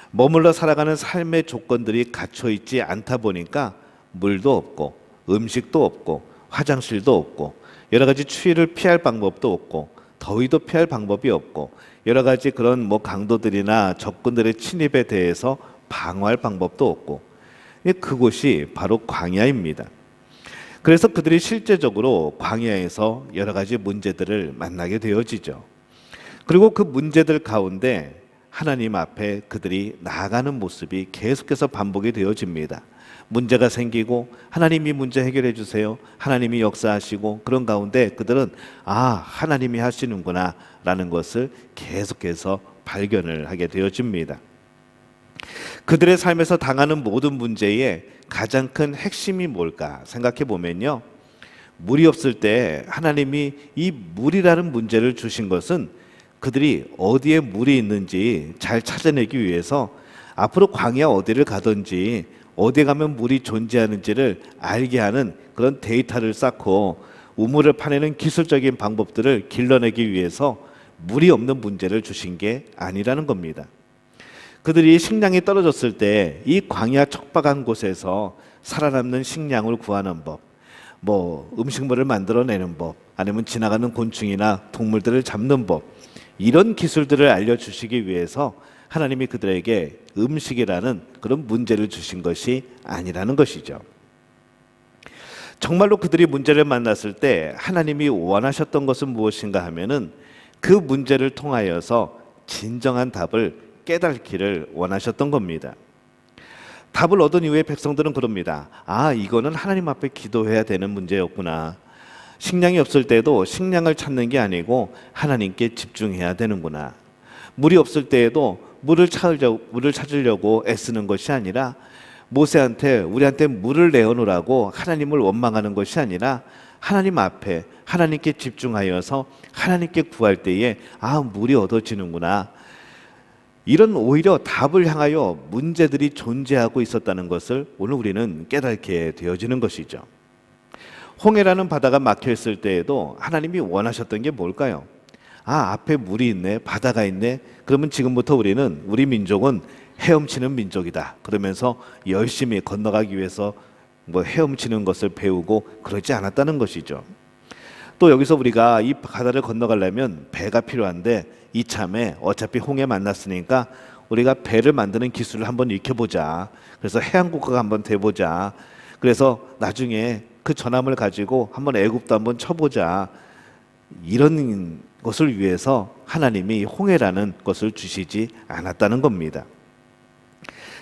머물러 살아가는 삶의 조건들이 갖춰 있지 않다 보니까 물도 없고 음식도 없고 화장실도 없고 여러 가지 추위를 피할 방법도 없고 더위도 피할 방법이 없고 여러 가지 그런 뭐 강도들이나 적군들의 침입에 대해서 방어할 방법도 없고 그곳이 바로 광야입니다. 그래서 그들이 실제적으로 광야에서 여러 가지 문제들을 만나게 되어지죠. 그리고 그 문제들 가운데 하나님 앞에 그들이 나아가는 모습이 계속해서 반복이 되어집니다. 문제가 생기고 하나님이 문제 해결해 주세요. 하나님이 역사하시고 그런 가운데 그들은 하나님이 하시는구나 라는 것을 계속해서 발견을 하게 되어집니다. 그들의 삶에서 당하는 모든 문제의 가장 큰 핵심이 뭘까 생각해 보면요, 물이 없을 때 하나님이 이 물이라는 문제를 주신 것은 그들이 어디에 물이 있는지 잘 찾아내기 위해서 앞으로 광야 어디를 가든지 어디에 가면 물이 존재하는지를 알게 하는 그런 데이터를 쌓고 우물을 파내는 기술적인 방법들을 길러내기 위해서 물이 없는 문제를 주신 게 아니라는 겁니다. 그들이 식량이 떨어졌을 때 이 광야 척박한 곳에서 살아남는 식량을 구하는 법, 뭐 음식물을 만들어내는 법, 아니면 지나가는 곤충이나 동물들을 잡는 법, 이런 기술들을 알려주시기 위해서 하나님이 그들에게 음식이라는 그런 문제를 주신 것이 아니라는 것이죠. 정말로 그들이 문제를 만났을 때 하나님이 원하셨던 것은 무엇인가 하면은 그 문제를 통하여서 진정한 답을 깨닫기를 원하셨던 겁니다. 답을 얻은 이후에 백성들은 그럽니다. 이거는 하나님 앞에 기도해야 되는 문제였구나. 식량이 없을 때도 식량을 찾는 게 아니고 하나님께 집중해야 되는구나. 물이 없을 때에도 물을 찾으려고 애쓰는 것이 아니라 모세한테 우리한테 물을 내어놓으라고 하나님을 원망하는 것이 아니라 하나님 앞에 하나님께 집중하여서 하나님께 구할 때에 물이 얻어지는구나. 이런 오히려 답을 향하여 문제들이 존재하고 있었다는 것을 오늘 우리는 깨닫게 되어지는 것이죠. 홍해라는 바다가 막혀 있을 때에도 하나님이 원하셨던 게 뭘까요? 앞에 물이 있네, 바다가 있네. 그러면 지금부터 우리 민족은 헤엄치는 민족이다. 그러면서 열심히 건너가기 위해서 뭐 헤엄치는 것을 배우고 그러지 않았다는 것이죠. 또 여기서 우리가 이 바다를 건너가려면 배가 필요한데 이참에 어차피 홍해 만났으니까 우리가 배를 만드는 기술을 한번 익혀보자. 그래서 해안국가가 한번 돼보자. 그래서 나중에 그 전함을 가지고 한번 애굽도 한번 쳐보자. 이런 것을 위해서 하나님이 홍해라는 것을 주시지 않았다는 겁니다.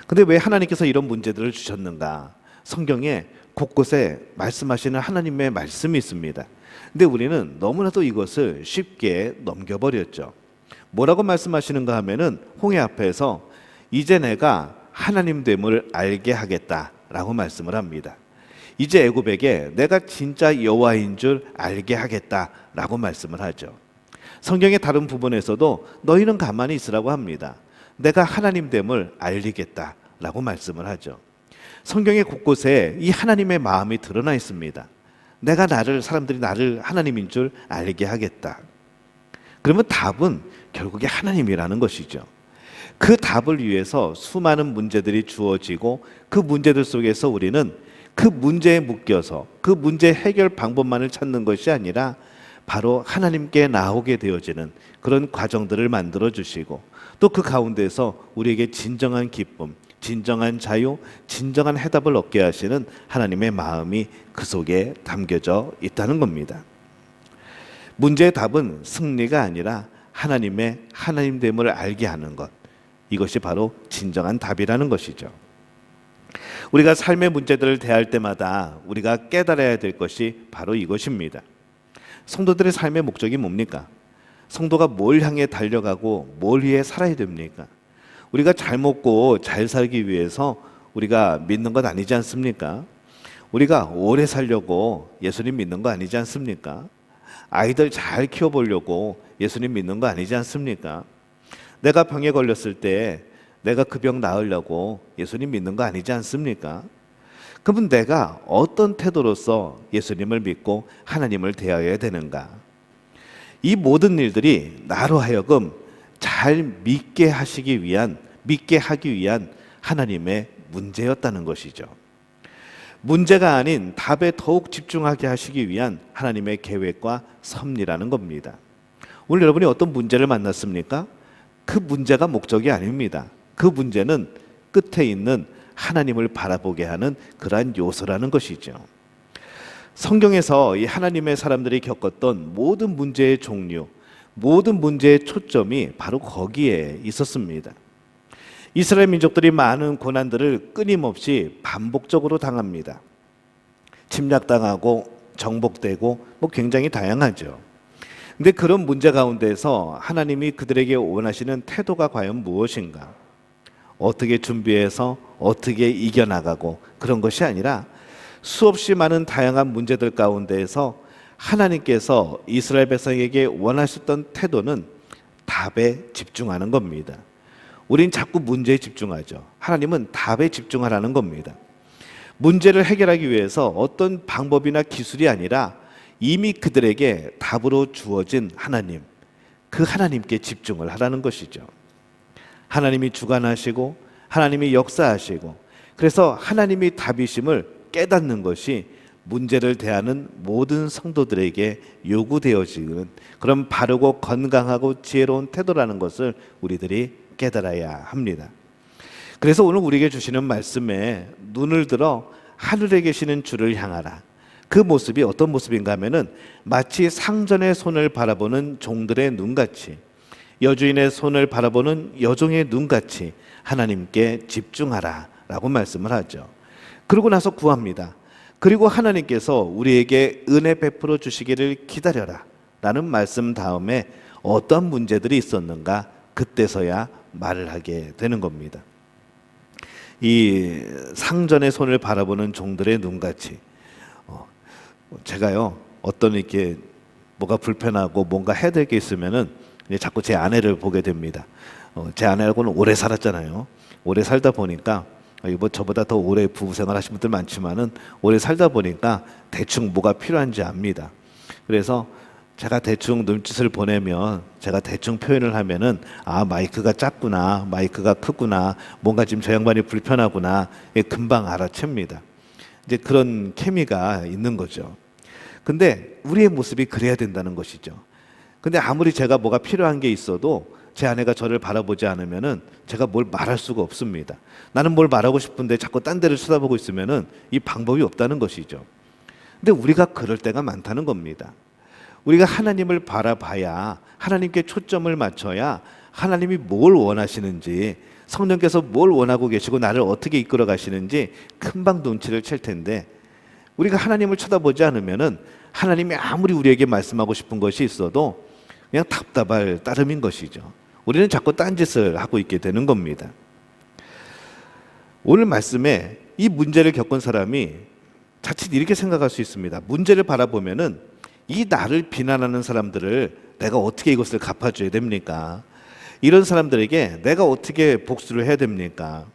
근데 왜 하나님께서 이런 문제들을 주셨는가? 성경에 곳곳에 말씀하시는 하나님의 말씀이 있습니다. 근데 우리는 너무나도 이것을 쉽게 넘겨버렸죠. 뭐라고 말씀하시는가 하면은 홍해 앞에서 이제 내가 하나님 됨을 알게 하겠다라고 말씀을 합니다. 이제 애굽에게 내가 진짜 여호와인 줄 알게 하겠다라고 말씀을 하죠. 성경의 다른 부분에서도 너희는 가만히 있으라고 합니다. 내가 하나님 됨을 알리겠다라고 말씀을 하죠. 성경의 곳곳에 이 하나님의 마음이 드러나 있습니다. 사람들이 나를 하나님인 줄 알게 하겠다. 그러면 답은 결국에 하나님이라는 것이죠. 그 답을 위해서 수많은 문제들이 주어지고 그 문제들 속에서 우리는 그 문제에 묶여서 그 문제 해결 방법만을 찾는 것이 아니라 바로 하나님께 나오게 되어지는 그런 과정들을 만들어 주시고 또 그 가운데서 우리에게 진정한 기쁨, 진정한 자유, 진정한 해답을 얻게 하시는 하나님의 마음이 그 속에 담겨져 있다는 겁니다. 문제의 답은 승리가 아니라 하나님의 하나님됨을 알게 하는 것, 이것이 바로 진정한 답이라는 것이죠. 우리가 삶의 문제들을 대할 때마다 우리가 깨달아야 될 것이 바로 이것입니다. 성도들의 삶의 목적이 뭡니까? 성도가 뭘 향해 달려가고 뭘 위해 살아야 됩니까? 우리가 잘 먹고 잘 살기 위해서 우리가 믿는 것 아니지 않습니까? 우리가 오래 살려고 예수님 믿는 거 아니지 않습니까? 아이들 잘 키워보려고 예수님 믿는 거 아니지 않습니까? 내가 병에 걸렸을 때 내가 그 병 나으려고 예수님 믿는 거 아니지 않습니까? 그러면 내가 어떤 태도로서 예수님을 믿고 하나님을 대해야 되는가? 이 모든 일들이 나로 하여금 잘 믿게 하기 위한 하나님의 문제였다는 것이죠. 문제가 아닌 답에 더욱 집중하게 하시기 위한 하나님의 계획과 섭리라는 겁니다. 오늘 여러분이 어떤 문제를 만났습니까? 그 문제가 목적이 아닙니다. 그 문제는 끝에 있는 하나님을 바라보게 하는 그러한 요소라는 것이죠. 성경에서 이 하나님의 사람들이 겪었던 모든 문제의 종류, 모든 문제의 초점이 바로 거기에 있었습니다. 이스라엘 민족들이 많은 고난들을 끊임없이 반복적으로 당합니다. 침략당하고 정복되고 굉장히 다양하죠. 근데 그런 문제 가운데서 하나님이 그들에게 원하시는 태도가 과연 무엇인가? 어떻게 준비해서 어떻게 이겨나가고 그런 것이 아니라 수없이 많은 다양한 문제들 가운데에서 하나님께서 이스라엘 백성에게 원하셨던 태도는 답에 집중하는 겁니다. 우린 자꾸 문제에 집중하죠. 하나님은 답에 집중하라는 겁니다. 문제를 해결하기 위해서 어떤 방법이나 기술이 아니라 이미 그들에게 답으로 주어진 하나님, 그 하나님께 집중을 하라는 것이죠. 하나님이 주관하시고 하나님이 역사하시고 그래서 하나님이 답이심을 깨닫는 것이 문제를 대하는 모든 성도들에게 요구되어지는 그런 바르고 건강하고 지혜로운 태도라는 것을 우리들이 깨달아야 합니다. 그래서 오늘 우리에게 주시는 말씀에 눈을 들어 하늘에 계시는 주를 향하라. 그 모습이 어떤 모습인가 하면은 마치 상전의 손을 바라보는 종들의 눈같이 여주인의 손을 바라보는 여종의 눈같이 하나님께 집중하라 라고 말씀을 하죠. 그러고 나서 구합니다. 그리고 하나님께서 우리에게 은혜 베풀어 주시기를 기다려라 라는 말씀 다음에 어떤 문제들이 있었는가 그때서야 말을 하게 되는 겁니다. 이 상전의 손을 바라보는 종들의 눈같이 제가요 어떤 이렇게 뭐가 불편하고 뭔가 해야 될 게 있으면은 자꾸 제 아내를 보게 됩니다. 제 아내하고는 오래 살았잖아요. 오래 살다 보니까 뭐 저보다 더 오래 부부 생활 하신 분들 많지만은 오래 살다 보니까 대충 뭐가 필요한지 압니다. 그래서 제가 대충 눈짓을 보내면 제가 대충 표현을 하면은 마이크가 작구나 마이크가 크구나 뭔가 지금 저 양반이 불편하구나 금방 알아챕니다. 이제 그런 케미가 있는 거죠. 근데 우리의 모습이 그래야 된다는 것이죠. 근데 아무리 제가 뭐가 필요한 게 있어도 제 아내가 저를 바라보지 않으면은 제가 뭘 말할 수가 없습니다. 나는 뭘 말하고 싶은데 자꾸 딴 데를 쳐다보고 있으면은 이 방법이 없다는 것이죠. 근데 우리가 그럴 때가 많다는 겁니다. 우리가 하나님을 바라봐야 하나님께 초점을 맞춰야 하나님이 뭘 원하시는지 성령께서 뭘 원하고 계시고 나를 어떻게 이끌어 가시는지 금방 눈치를 챌 텐데 우리가 하나님을 쳐다보지 않으면은 하나님이 아무리 우리에게 말씀하고 싶은 것이 있어도 그냥 답답할 따름인 것이죠. 우리는 자꾸 딴짓을 하고 있게 되는 겁니다. 오늘 말씀에 이 문제를 겪은 사람이 자칫 이렇게 생각할 수 있습니다. 문제를 바라보면은 이 나를 비난하는 사람들을 내가 어떻게 이것을 갚아줘야 됩니까? 이런 사람들에게 내가 어떻게 복수를 해야 됩니까?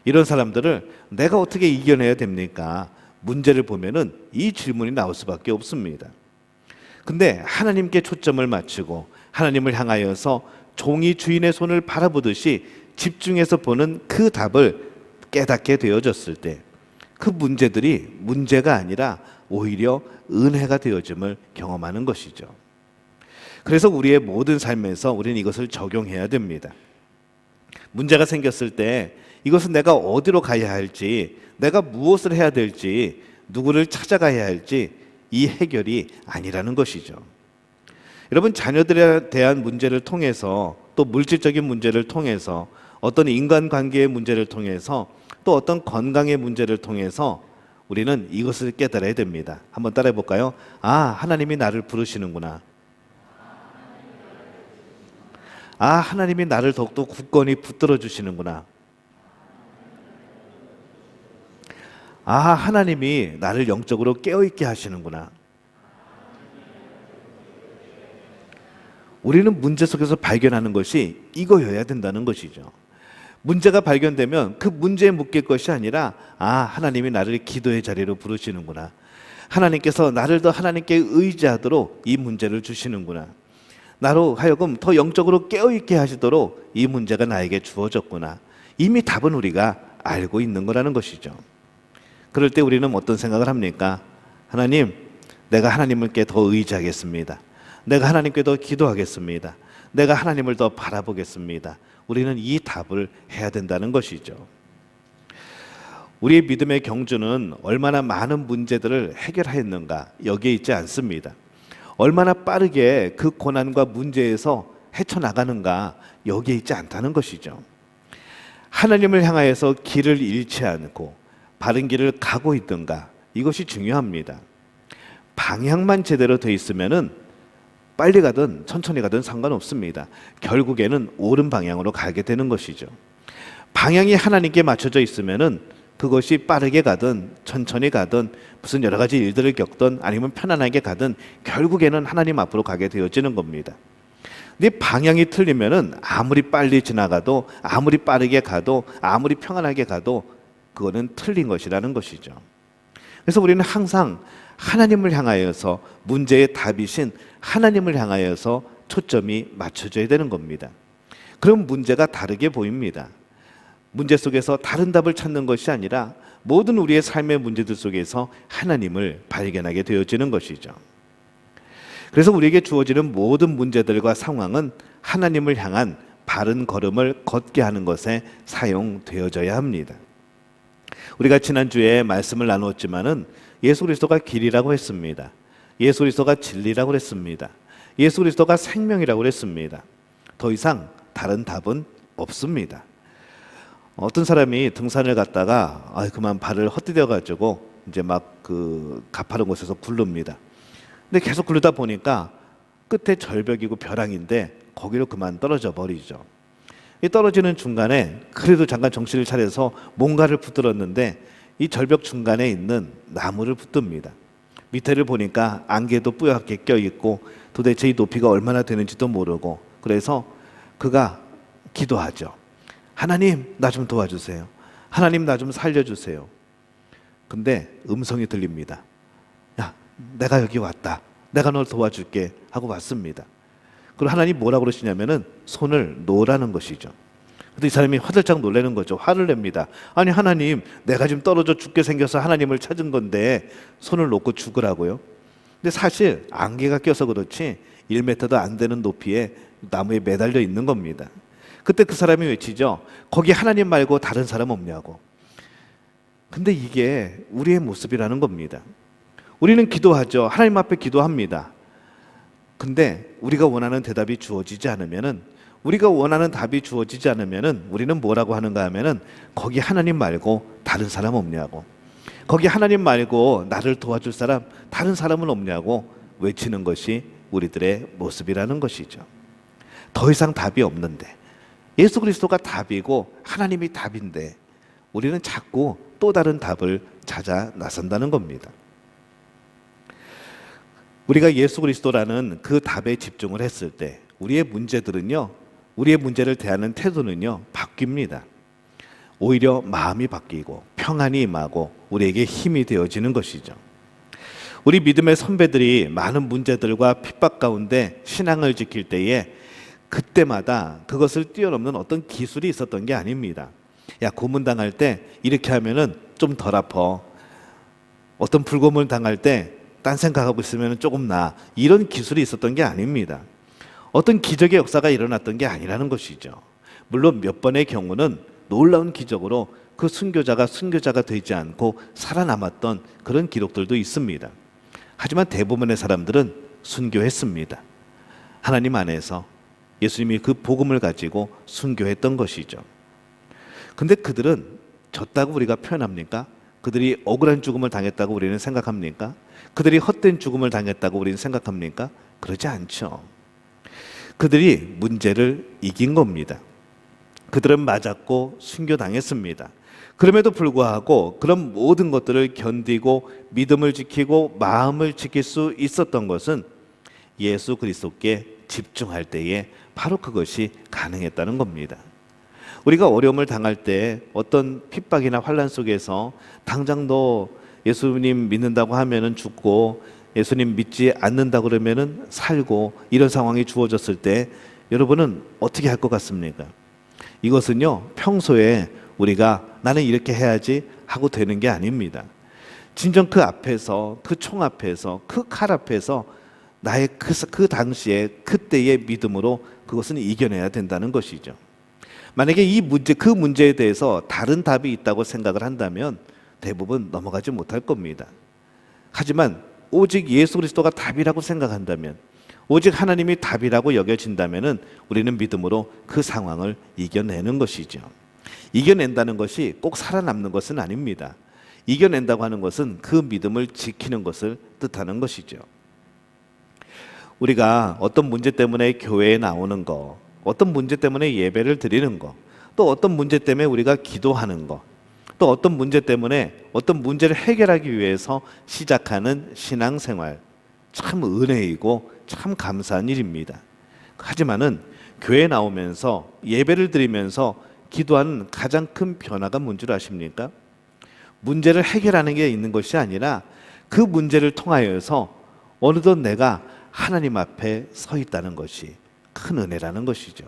이런 사람들을 내가 어떻게 이겨내야 됩니까? 문제를 보면은 이 질문이 나올 수밖에 없습니다. 근데 하나님께 초점을 맞추고 하나님을 향하여서 종이 주인의 손을 바라보듯이 집중해서 보는 그 답을 깨닫게 되어졌을 때 그 문제들이 문제가 아니라 오히려 은혜가 되어짐을 경험하는 것이죠. 그래서 우리의 모든 삶에서 우리는 이것을 적용해야 됩니다. 문제가 생겼을 때 이것은 내가 어디로 가야 할지, 내가 무엇을 해야 될지, 누구를 찾아가야 할지 이 해결이 아니라는 것이죠. 여러분, 자녀들에 대한 문제를 통해서, 또 물질적인 문제를 통해서, 어떤 인간관계의 문제를 통해서, 또 어떤 건강의 문제를 통해서 우리는 이것을 깨달아야 됩니다. 한번 따라해 볼까요? 아, 하나님이 나를 부르시는구나. 아, 하나님이 나를 더욱더 굳건히 붙들어 주시는구나. 아, 하나님이 나를 영적으로 깨어있게 하시는구나. 우리는 문제 속에서 발견하는 것이 이거여야 된다는 것이죠. 문제가 발견되면 그 문제에 묶일 것이 아니라, 아, 하나님이 나를 기도의 자리로 부르시는구나. 하나님께서 나를 더 하나님께 의지하도록 이 문제를 주시는구나. 나로 하여금 더 영적으로 깨어있게 하시도록 이 문제가 나에게 주어졌구나. 이미 답은 우리가 알고 있는 거라는 것이죠. 그럴 때 우리는 어떤 생각을 합니까? 하나님, 내가 하나님께 더 의지하겠습니다. 내가 하나님께 더 기도하겠습니다. 내가 하나님을 더 바라보겠습니다. 우리는 이 답을 해야 된다는 것이죠. 우리의 믿음의 경주는 얼마나 많은 문제들을 해결했는가 여기에 있지 않습니다. 얼마나 빠르게 그 고난과 문제에서 헤쳐나가는가 여기에 있지 않다는 것이죠. 하나님을 향하여서 길을 잃지 않고 바른 길을 가고 있던가, 이것이 중요합니다. 방향만 제대로 돼 있으면은 빨리 가든 천천히 가든 상관없습니다. 결국에는 옳은 방향으로 가게 되는 것이죠. 방향이 하나님께 맞춰져 있으면은 그것이 빠르게 가든 천천히 가든 무슨 여러 가지 일들을 겪든 아니면 편안하게 가든 결국에는 하나님 앞으로 가게 되어지는 겁니다. 근데 방향이 틀리면은 아무리 빨리 지나가도, 아무리 빠르게 가도, 아무리 평안하게 가도 그거는 틀린 것이라는 것이죠. 그래서 우리는 항상 하나님을 향하여서, 문제의 답이신 하나님을 향하여서 초점이 맞춰져야 되는 겁니다. 그럼 문제가 다르게 보입니다. 문제 속에서 다른 답을 찾는 것이 아니라 모든 우리의 삶의 문제들 속에서 하나님을 발견하게 되어지는 것이죠. 그래서 우리에게 주어지는 모든 문제들과 상황은 하나님을 향한 바른 걸음을 걷게 하는 것에 사용되어져야 합니다. 우리가 지난주에 말씀을 나누었지만은 예수 그리스도가 길이라고 했습니다. 예수 그리스도가 진리라고 했습니다. 예수 그리스도가 생명이라고 했습니다. 더 이상 다른 답은 없습니다. 어떤 사람이 등산을 갔다가 그만 발을 헛디뎌 가지고 이제 막 그 가파른 곳에서 굴릅니다. 근데 계속 굴르다 보니까 끝에 절벽이고 벼랑인데 거기로 그만 떨어져 버리죠. 이 떨어지는 중간에 그래도 잠깐 정신을 차려서 뭔가를 붙들었는데 이 절벽 중간에 있는 나무를 붙듭니다. 밑에를 보니까 안개도 뿌옇게 껴있고 도대체 이 높이가 얼마나 되는지도 모르고, 그래서 그가 기도하죠. 하나님, 나 좀 도와주세요. 하나님, 나 좀 살려주세요. 근데 음성이 들립니다. 야, 내가 여기 왔다. 내가 널 도와줄게 하고 왔습니다. 그리고 하나님 뭐라고 그러시냐면은 손을 놓으라는 것이죠. 근데 이 사람이 화들짝 놀라는 거죠. 화를 냅니다. 아니 하나님, 내가 지금 떨어져 죽게 생겨서 하나님을 찾은 건데 손을 놓고 죽으라고요? 근데 사실 안개가 껴서 그렇지 1m도 안 되는 높이에 나무에 매달려 있는 겁니다. 그때 그 사람이 외치죠. 거기 하나님 말고 다른 사람 없냐고. 근데 이게 우리의 모습이라는 겁니다. 우리는 기도하죠. 하나님 앞에 기도합니다. 근데 우리가 원하는 대답이 주어지지 않으면은, 우리가 원하는 답이 주어지지 않으면은 우리는 뭐라고 하는가 하면은 거기 하나님 말고 다른 사람 없냐고, 거기 하나님 말고 나를 도와줄 사람 다른 사람은 없냐고 외치는 것이 우리들의 모습이라는 것이죠. 더 이상 답이 없는데, 예수 그리스도가 답이고 하나님이 답인데 우리는 자꾸 또 다른 답을 찾아 나선다는 겁니다. 우리가 예수 그리스도라는 그 답에 집중을 했을 때 우리의 문제들은요, 우리의 문제를 대하는 태도는요 바뀝니다. 오히려 마음이 바뀌고 평안이 임하고 우리에게 힘이 되어지는 것이죠. 우리 믿음의 선배들이 많은 문제들과 핍박 가운데 신앙을 지킬 때에 그때마다 그것을 뛰어넘는 어떤 기술이 있었던 게 아닙니다. 야, 고문당할 때 이렇게 하면은 좀 덜 아파. 어떤 불고문 당할 때 딴 생각하고 있으면 조금 나아. 이런 기술이 있었던 게 아닙니다. 어떤 기적의 역사가 일어났던 게 아니라는 것이죠. 물론 몇 번의 경우는 놀라운 기적으로 그 순교자가 되지 않고 살아남았던 그런 기록들도 있습니다. 하지만 대부분의 사람들은 순교했습니다. 하나님 안에서 예수님이 그 복음을 가지고 순교했던 것이죠. 근데 그들은 졌다고 우리가 표현합니까? 그들이 억울한 죽음을 당했다고 우리는 생각합니까? 그들이 헛된 죽음을 당했다고 우리는 생각합니까? 그러지 않죠. 그들이 문제를 이긴 겁니다. 그들은 맞았고 순교당했습니다. 그럼에도 불구하고 그런 모든 것들을 견디고 믿음을 지키고 마음을 지킬 수 있었던 것은 예수 그리스도께 집중할 때에 바로 그것이 가능했다는 겁니다. 우리가 어려움을 당할 때 어떤 핍박이나 환난 속에서 당장 너 예수님 믿는다고 하면은 죽고 예수님 믿지 않는다고 그러면은 살고 이런 상황이 주어졌을 때 여러분은 어떻게 할 것 같습니까? 이것은요, 평소에 우리가 나는 이렇게 해야지 하고 되는 게 아닙니다. 진정 그 앞에서, 그 총 앞에서, 그 칼 앞에서 나의 그 당시에 그때의 믿음으로 그것은 이겨내야 된다는 것이죠. 만약에 그 문제에 대해서 다른 답이 있다고 생각을 한다면 대부분 넘어가지 못할 겁니다. 하지만 오직 예수 그리스도가 답이라고 생각한다면, 오직 하나님이 답이라고 여겨진다면 우리는 믿음으로 그 상황을 이겨내는 것이죠. 이겨낸다는 것이 꼭 살아남는 것은 아닙니다. 이겨낸다고 하는 것은 그 믿음을 지키는 것을 뜻하는 것이죠. 우리가 어떤 문제 때문에 교회에 나오는 거, 어떤 문제 때문에 예배를 드리는 거, 또 어떤 문제 때문에 우리가 기도하는 거, 또 어떤 문제 때문에 어떤 문제를 해결하기 위해서 시작하는 신앙생활, 참 은혜이고 참 감사한 일입니다. 하지만은 교회에 나오면서 예배를 드리면서 기도하는 가장 큰 변화가 뭔 줄 아십니까? 문제를 해결하는 게 있는 것이 아니라 그 문제를 통하여서 어느덧 내가 하나님 앞에 서 있다는 것이 큰 은혜라는 것이죠.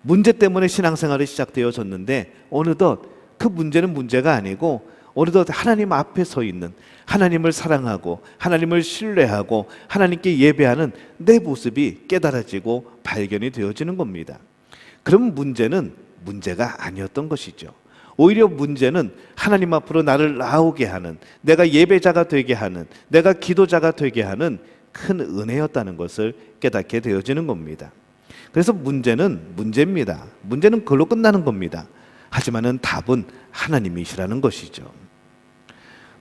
문제 때문에 신앙생활이 시작되어졌는데 어느덧 그 문제는 문제가 아니고 어느덧 하나님 앞에 서 있는, 하나님을 사랑하고 하나님을 신뢰하고 하나님께 예배하는 내 모습이 깨달아지고 발견이 되어지는 겁니다. 그럼 문제는 문제가 아니었던 것이죠. 오히려 문제는 하나님 앞으로 나를 나오게 하는, 내가 예배자가 되게 하는, 내가 기도자가 되게 하는 큰 은혜였다는 것을 깨닫게 되어지는 겁니다. 그래서 문제는 문제입니다. 문제는 그걸로 끝나는 겁니다. 하지만은 답은 하나님이시라는 것이죠.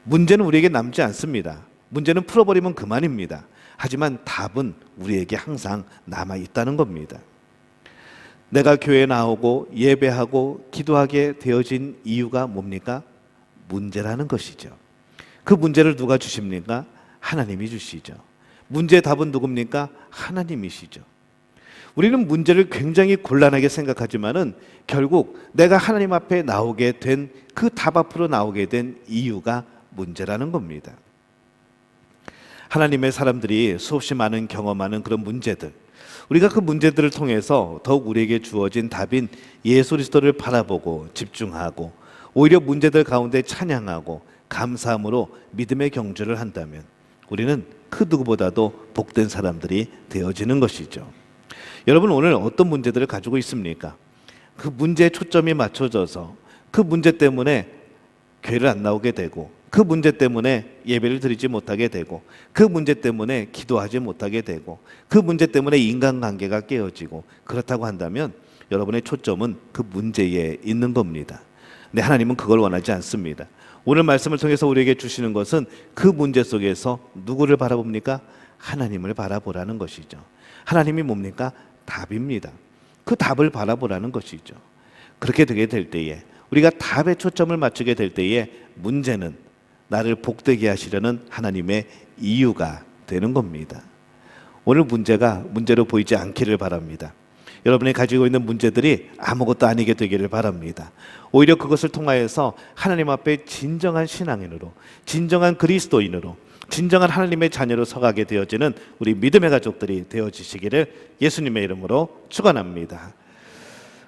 문제는 우리에게 남지 않습니다. 문제는 풀어버리면 그만입니다. 하지만 답은 우리에게 항상 남아 있다는 겁니다. 내가 교회에 나오고 예배하고 기도하게 되어진 이유가 뭡니까? 문제라는 것이죠. 그 문제를 누가 주십니까? 하나님이 주시죠. 문제의 답은 누굽니까? 하나님이시죠. 우리는 문제를 굉장히 곤란하게 생각하지만은 결국 내가 하나님 앞에 나오게 된 그 답 앞으로 나오게 된 이유가 문제라는 겁니다. 하나님의 사람들이 수없이 많은 경험하는 그런 문제들, 우리가 그 문제들을 통해서 더욱 우리에게 주어진 답인 예수 그리스도를 바라보고 집중하고 오히려 문제들 가운데 찬양하고 감사함으로 믿음의 경주를 한다면 우리는 그 누구보다도 복된 사람들이 되어지는 것이죠. 여러분, 오늘 어떤 문제들을 가지고 있습니까? 그 문제에 초점이 맞춰져서 그 문제 때문에 교회를 안 나오게 되고, 그 문제 때문에 예배를 드리지 못하게 되고, 그 문제 때문에 기도하지 못하게 되고, 그 문제 때문에 인간관계가 깨어지고, 그렇다고 한다면 여러분의 초점은 그 문제에 있는 겁니다. 근데 하나님은 그걸 원하지 않습니다. 오늘 말씀을 통해서 우리에게 주시는 것은 그 문제 속에서 누구를 바라봅니까? 하나님을 바라보라는 것이죠. 하나님이 뭡니까? 답입니다. 그 답을 바라보라는 것이죠. 그렇게 되게 될 때에, 우리가 답에 초점을 맞추게 될 때에 문제는 나를 복되게 하시려는 하나님의 이유가 되는 겁니다. 오늘 문제가 문제로 보이지 않기를 바랍니다. 여러분이 가지고 있는 문제들이 아무것도 아니게 되기를 바랍니다. 오히려 그것을 통하여서 하나님 앞에 진정한 신앙인으로, 진정한 그리스도인으로, 진정한 하나님의 자녀로 서가게 되어지는 우리 믿음의 가족들이 되어지시기를 예수님의 이름으로 축원합니다.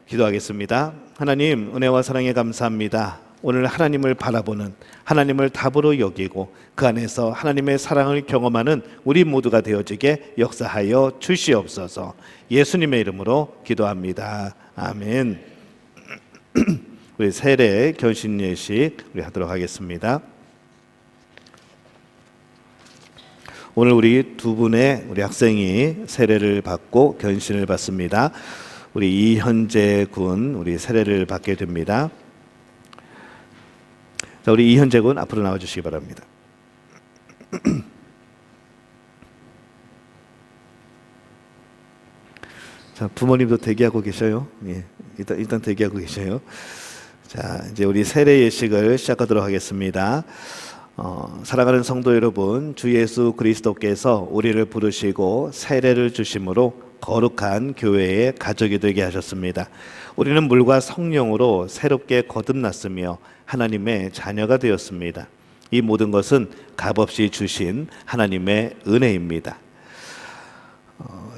기도하겠습니다. 하나님, 은혜와 사랑에 감사합니다. 오늘 하나님을 바라보는, 하나님을 답으로 여기고 그 안에서 하나님의 사랑을 경험하는 우리 모두가 되어지게 역사하여 주시옵소서. 예수님의 이름으로 기도합니다. 아멘. 우리 세례 견신 예식 우리 하도록 하겠습니다. 오늘 우리 두 분의 우리 학생이 세례를 받고 견신을 받습니다. 우리 이현재 군 우리 세례를 받게 됩니다. 자, 우리 이현재 군 앞으로 나와 주시기 바랍니다. 자, 부모님도 대기하고 계셔요. 예, 일단 대기하고 계셔요. 자, 이제 우리 세례 예식을 시작하도록 하겠습니다. 사랑하는 성도 여러분, 주 예수 그리스도께서 우리를 부르시고 세례를 주심으로 거룩한 교회의 가족이 되게 하셨습니다. 우리는 물과 성령으로 새롭게 거듭났으며 하나님의 자녀가 되었습니다. 이 모든 것은 값없이 주신 하나님의 은혜입니다.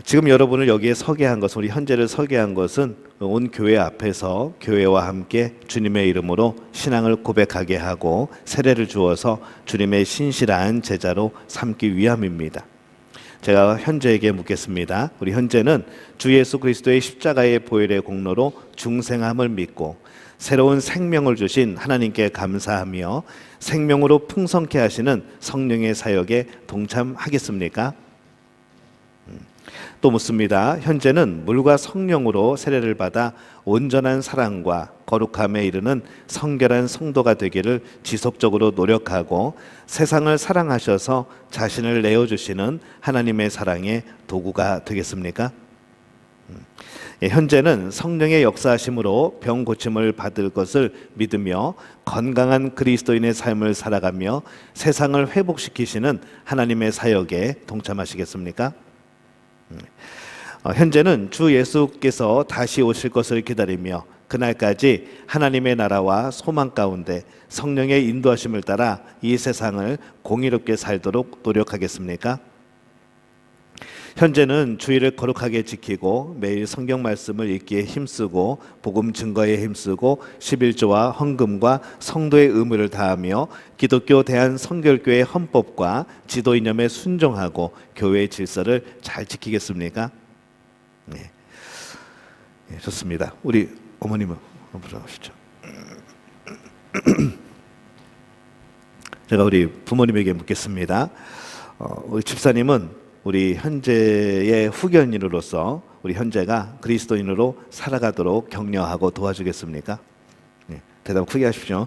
지금 여러분을 여기에 서게 한 것은, 우리 현재를 서게 한 것은 온 교회 앞에서 교회와 함께 주님의 이름으로 신앙을 고백하게 하고 세례를 주어서 주님의 신실한 제자로 삼기 위함입니다. 제가 현재에게 묻겠습니다. 우리 현재는 주 예수 그리스도의 십자가의 보혈의 공로로 중생함을 믿고 새로운 생명을 주신 하나님께 감사하며 생명으로 풍성케 하시는 성령의 사역에 동참하겠습니까? 또 묻습니다. 현재는 물과 성령으로 세례를 받아 온전한 사랑과 거룩함에 이르는 성결한 성도가 되기를 지속적으로 노력하고 세상을 사랑하셔서 자신을 내어주시는 하나님의 사랑의 도구가 되겠습니까? 현재는 성령의 역사하심으로 병 고침을 받을 것을 믿으며 건강한 그리스도인의 삶을 살아가며 세상을 회복시키시는 하나님의 사역에 동참하시겠습니까? 현재는 주 예수께서 다시 오실 것을 기다리며 그날까지 하나님의 나라와 소망 가운데 성령의 인도하심을 따라 이 세상을 공의롭게 살도록 노력하겠습니까? 현재는 주의를 거룩하게 지키고 매일 성경 말씀을 읽기에 힘쓰고 복음 증거에 힘쓰고 11조와 헌금과 성도의 의무를 다하며 기독교 대한성결교회 헌법과 지도 이념에 순종하고 교회의 질서를 잘 지키겠습니까? 네, 네, 좋습니다. 우리 어머님은 앞으로 나오시죠. 제가 우리 부모님에게 묻겠습니다. 우리 집사님은 우리 현재의 후견인으로서 우리 현재가 그리스도인으로 살아가도록 격려하고 도와주겠습니까? 네, 대답 크게 하십시오.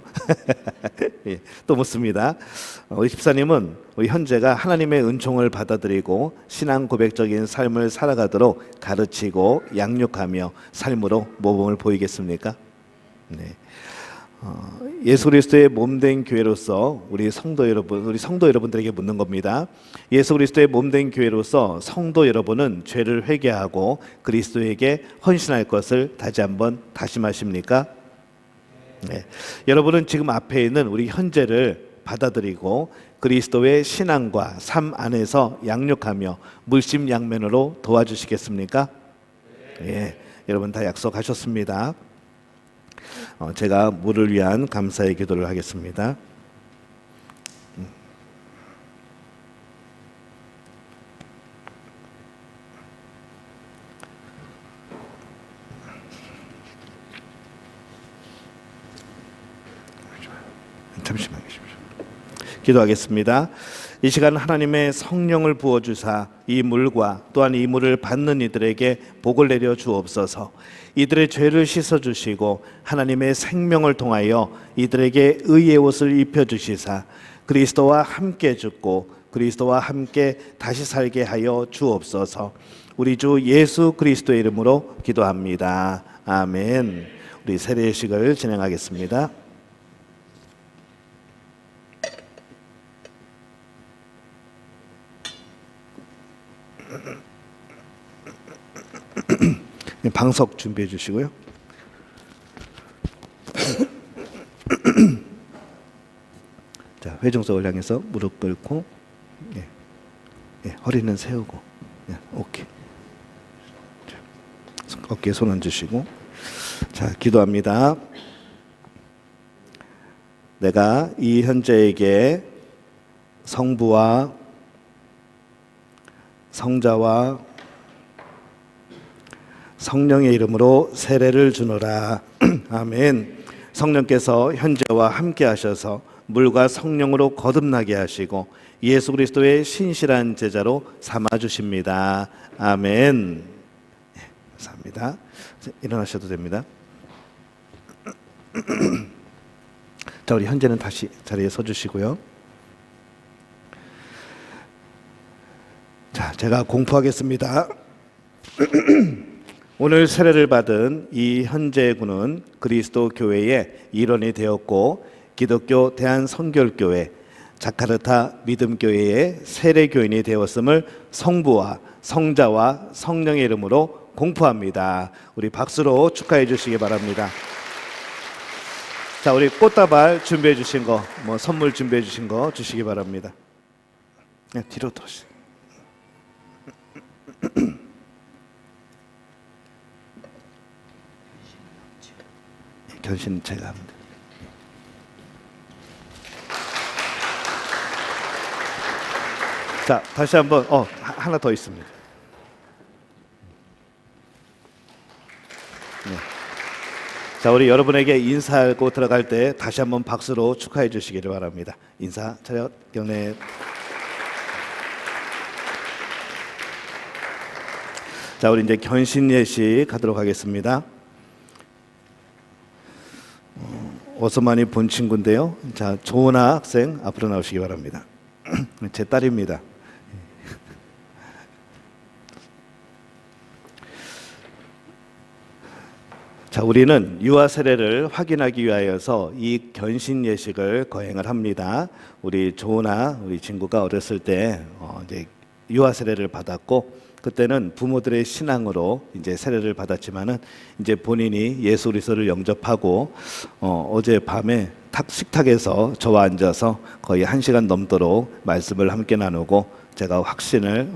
예, 또 묻습니다. 우리 집사님은 우리 현재가 하나님의 은총을 받아들이고 신앙 고백적인 삶을 살아가도록 가르치고 양육하며 삶으로 모범을 보이겠습니까? 네. 예수 그리스도의 몸된 교회로서 우리 성도 여러분들에게 묻는 겁니다. 예수 그리스도의 몸된 교회로서 성도 여러분은 죄를 회개하고 그리스도에게 헌신할 것을 다시 한번 다짐하십니까? 네. 여러분은 지금 앞에 있는 우리 현재를 받아들이고 그리스도의 신앙과 삶 안에서 양육하며 물심양면으로 도와주시겠습니까? 예, 여러분 다 약속하셨습니다. 제가 물을 위한 감사의 기도를 하겠습니다. 잠시만 계십시오. 기도하겠습니다. 이 시간 하나님의 성령을 부어주사 이 물과 또한 이 물을 받는 이들에게 복을 내려 주옵소서. 이들의 죄를 씻어주시고 하나님의 생명을 통하여 이들에게 의의 옷을 입혀주시사 그리스도와 함께 죽고 그리스도와 함께 다시 살게 하여 주옵소서. 우리 주 예수 그리스도의 이름으로 기도합니다. 아멘. 우리 세례식을 진행하겠습니다. 방석 준비해 주시고요. 자, 회중석을 향해서 무릎 꿇고, 예. 예, 허리는 세우고, 예, 오케이. 자, 어깨에 손 얹으시고, 자, 기도합니다. 내가 이 현재에게 성부와 성자와 성령의 이름으로 세례를 주노라. 아멘. 성령께서 현재와 함께 하셔서 물과 성령으로 거듭나게 하시고 예수 그리스도의 신실한 제자로 삼아 주십니다. 아멘. 네, 감사합니다. 일어나셔도 됩니다. 자, 우리 현재는 다시 자리에 서 주시고요. 자, 제가 공포하겠습니다. 오늘 세례를 받은 이 현재 군은 그리스도 교회의 일원이 되었고 기독교 대한성결교회 자카르타 믿음교회의 세례교인이 되었음을 성부와 성자와 성령의 이름으로 공포합니다. 우리 박수로 축하해 주시기 바랍니다. 자, 우리 꽃다발 준비해 주신 거, 선물 준비해 주신 거 주시기 바랍니다. 네, 뒤로 돌으세요. 견신 제가 합니다. 자, 다시 한번 하나 더 있습니다. 네. 자, 우리 여러분에게 인사하고 들어갈 때 다시 한번 박수로 축하해 주시기를 바랍니다. 인사 차렷 경례. 자, 우리 이제 견신 예식 하도록 하겠습니다. 어서 많이 본 친구인데요. 자, 조은아 학생 앞으로 나오시기 바랍니다. 제 딸입니다. 자, 우리는 유아 세례를 확인하기 위하여서 이 견신 예식을 거행을 합니다. 우리 조은아 우리 친구가 어렸을 때 이제 유아 세례를 받았고 그때는 부모들의 신앙으로 이제 세례를 받았지만은 이제 본인이 예수 그리스도를 영접하고 어제 밤에 식탁에서 저와 앉아서 거의 1시간 넘도록 말씀을 함께 나누고 제가 확신을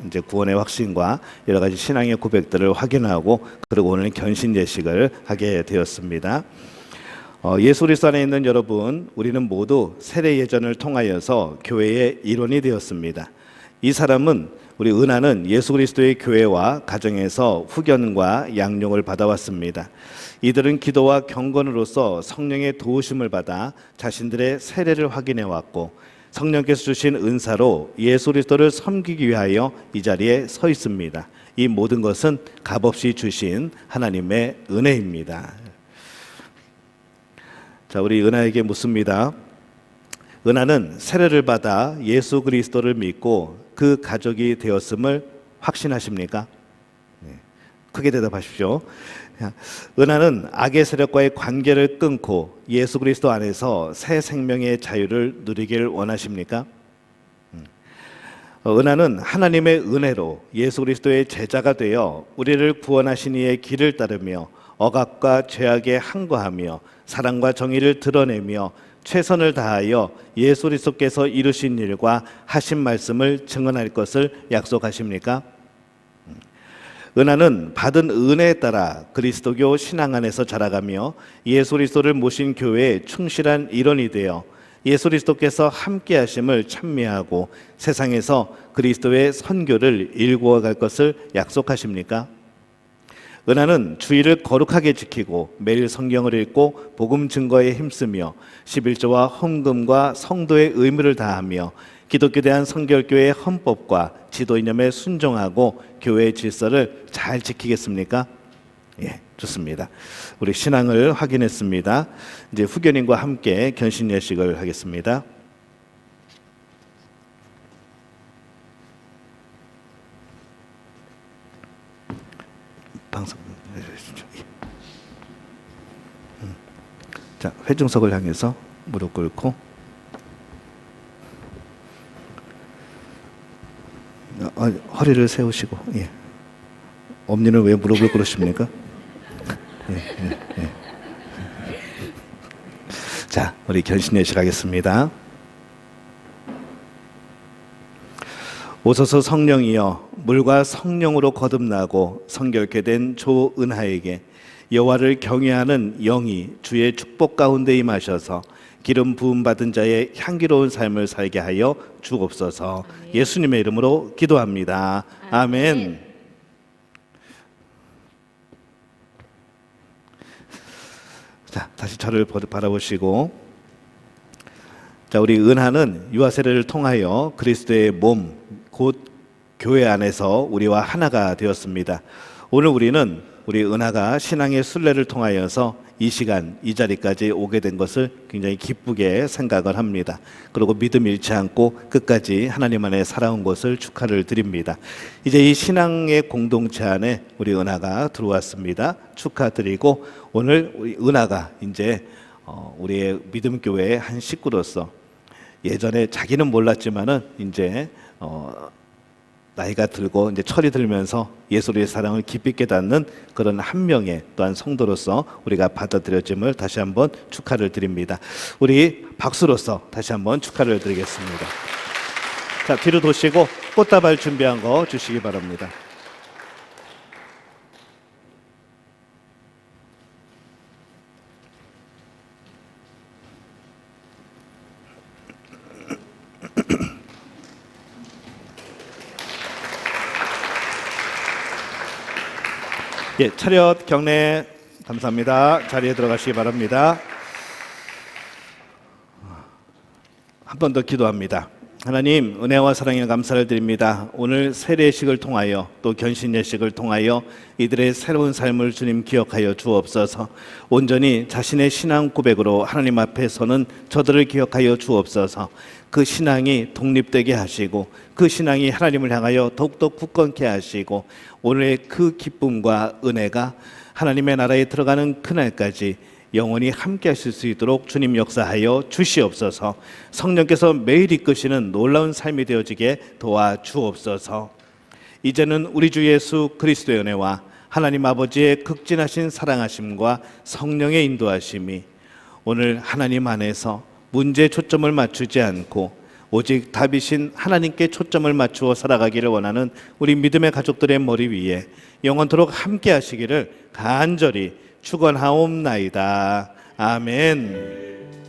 이제 구원의 확신과 여러 가지 신앙의 고백들을 확인하고 그리고 오늘 견신 예식을 하게 되었습니다. 예수 그리스도 안에 있는 여러분, 우리는 모두 세례 예전을 통하여서 교회의 일원이 되었습니다. 이 사람은 우리 은하는 예수 그리스도의 교회와 가정에서 후견과 양육을 받아왔습니다. 이들은 기도와 경건으로서 성령의 도우심을 받아 자신들의 세례를 확인해 왔고 성령께서 주신 은사로 예수 그리스도를 섬기기 위하여 이 자리에 서 있습니다. 이 모든 것은 값없이 주신 하나님의 은혜입니다. 자, 우리 은하에게 묻습니다. 은하는 세례를 받아 예수 그리스도를 믿고 그 가족이 되었음을 확신하십니까? 네. 크게 대답하십시오. 은하는 악의 세력과의 관계를 끊고 예수 그리스도 안에서 새 생명의 자유를 누리길 원하십니까? 은하는 하나님의 은혜로 예수 그리스도의 제자가 되어 우리를 구원하신 이의 길을 따르며 억압과 죄악에 항거하며 사랑과 정의를 드러내며 최선을 다하여 예수 그리스도께서 이루신 일과 하신 말씀을 증언할 것을 약속하십니까? 은하는 받은 은혜에 따라 그리스도교 신앙 안에서 자라가며 예수 그리스도를 모신 교회의 충실한 일원이 되어 예수 그리스도께서 함께 하심을 찬미하고 세상에서 그리스도의 선교를 일구어 갈 것을 약속하십니까? 은하는 주의를 거룩하게 지키고 매일 성경을 읽고 복음 증거에 힘쓰며 11조와 헌금과 성도의 의무를 다하며 기독교 대한성결교회의 헌법과 지도 이념에 순종하고 교회의 질서를 잘 지키겠습니까? 예, 좋습니다. 우리 신앙을 확인했습니다. 이제 후견인과 함께 견신 예식을 하겠습니다. 방송. 자, 회중석을 향해서 무릎 꿇고 허리를 세우시고, 예. 엄니는 왜 무릎을 꿇으십니까? 자, 우리 견신 예식하겠습니다. 오소서 성령이여 물과 성령으로 거듭나고 성결케 된 조은하에게 여호와를 경외하는 영이 주의 축복 가운데 임하셔서 기름 부음 받은 자의 향기로운 삶을 살게 하여 주옵소서. 예수님의 이름으로 기도합니다. 아멘. 자, 다시 저를 바라보시고, 자, 우리 은하는 유아 세례를 통하여 그리스도의 몸, 곧 교회 안에서 우리와 하나가 되었습니다. 오늘 우리는 우리 은하가 신앙의 순례를 통하여서 이 시간 이 자리까지 오게 된 것을 굉장히 기쁘게 생각을 합니다. 그리고 믿음 잃지 않고 끝까지 하나님 안에 살아온 것을 축하를 드립니다. 이제 이 신앙의 공동체 안에 우리 은하가 들어왔습니다. 축하드리고, 오늘 우리 은하가 이제 우리의 믿음 교회의 한 식구로서, 예전에 자기는 몰랐지만은 이제 나이가 들고 이제 철이 들면서 예수의 사랑을 깊이 깨닫는 그런 한 명의 또한 성도로서 우리가 받아들여짐을 다시 한번 축하를 드립니다. 우리 박수로서 다시 한번 축하를 드리겠습니다. 자, 뒤로 도시고 꽃다발 준비한 거 주시기 바랍니다. 예, 차렷 경례 감사합니다. 자리에 들어가시기 바랍니다. 한 번 더 기도합니다. 하나님, 은혜와 사랑에 감사를 드립니다. 오늘 세례식을 통하여 또 견신 예식을 통하여 이들의 새로운 삶을 주님 기억하여 주옵소서. 온전히 자신의 신앙 고백으로 하나님 앞에 서는 저들을 기억하여 주옵소서. 그 신앙이 독립되게 하시고 그 신앙이 하나님을 향하여 더욱더 굳건케 하시고 오늘의 그 기쁨과 은혜가 하나님의 나라에 들어가는 그날까지 영원히 함께 하실 수 있도록 주님 역사하여 주시옵소서. 성령께서 매일 이끄시는 놀라운 삶이 되어지게 도와주옵소서. 이제는 우리 주 예수 그리스도의 은혜와 하나님 아버지의 극진하신 사랑하심과 성령의 인도하심이 오늘 하나님 안에서 문제에 초점을 맞추지 않고 오직 답이신 하나님께 초점을 맞추어 살아가기를 원하는 우리 믿음의 가족들의 머리 위에 영원토록 함께 하시기를 간절히 축원하옵나이다. 아멘.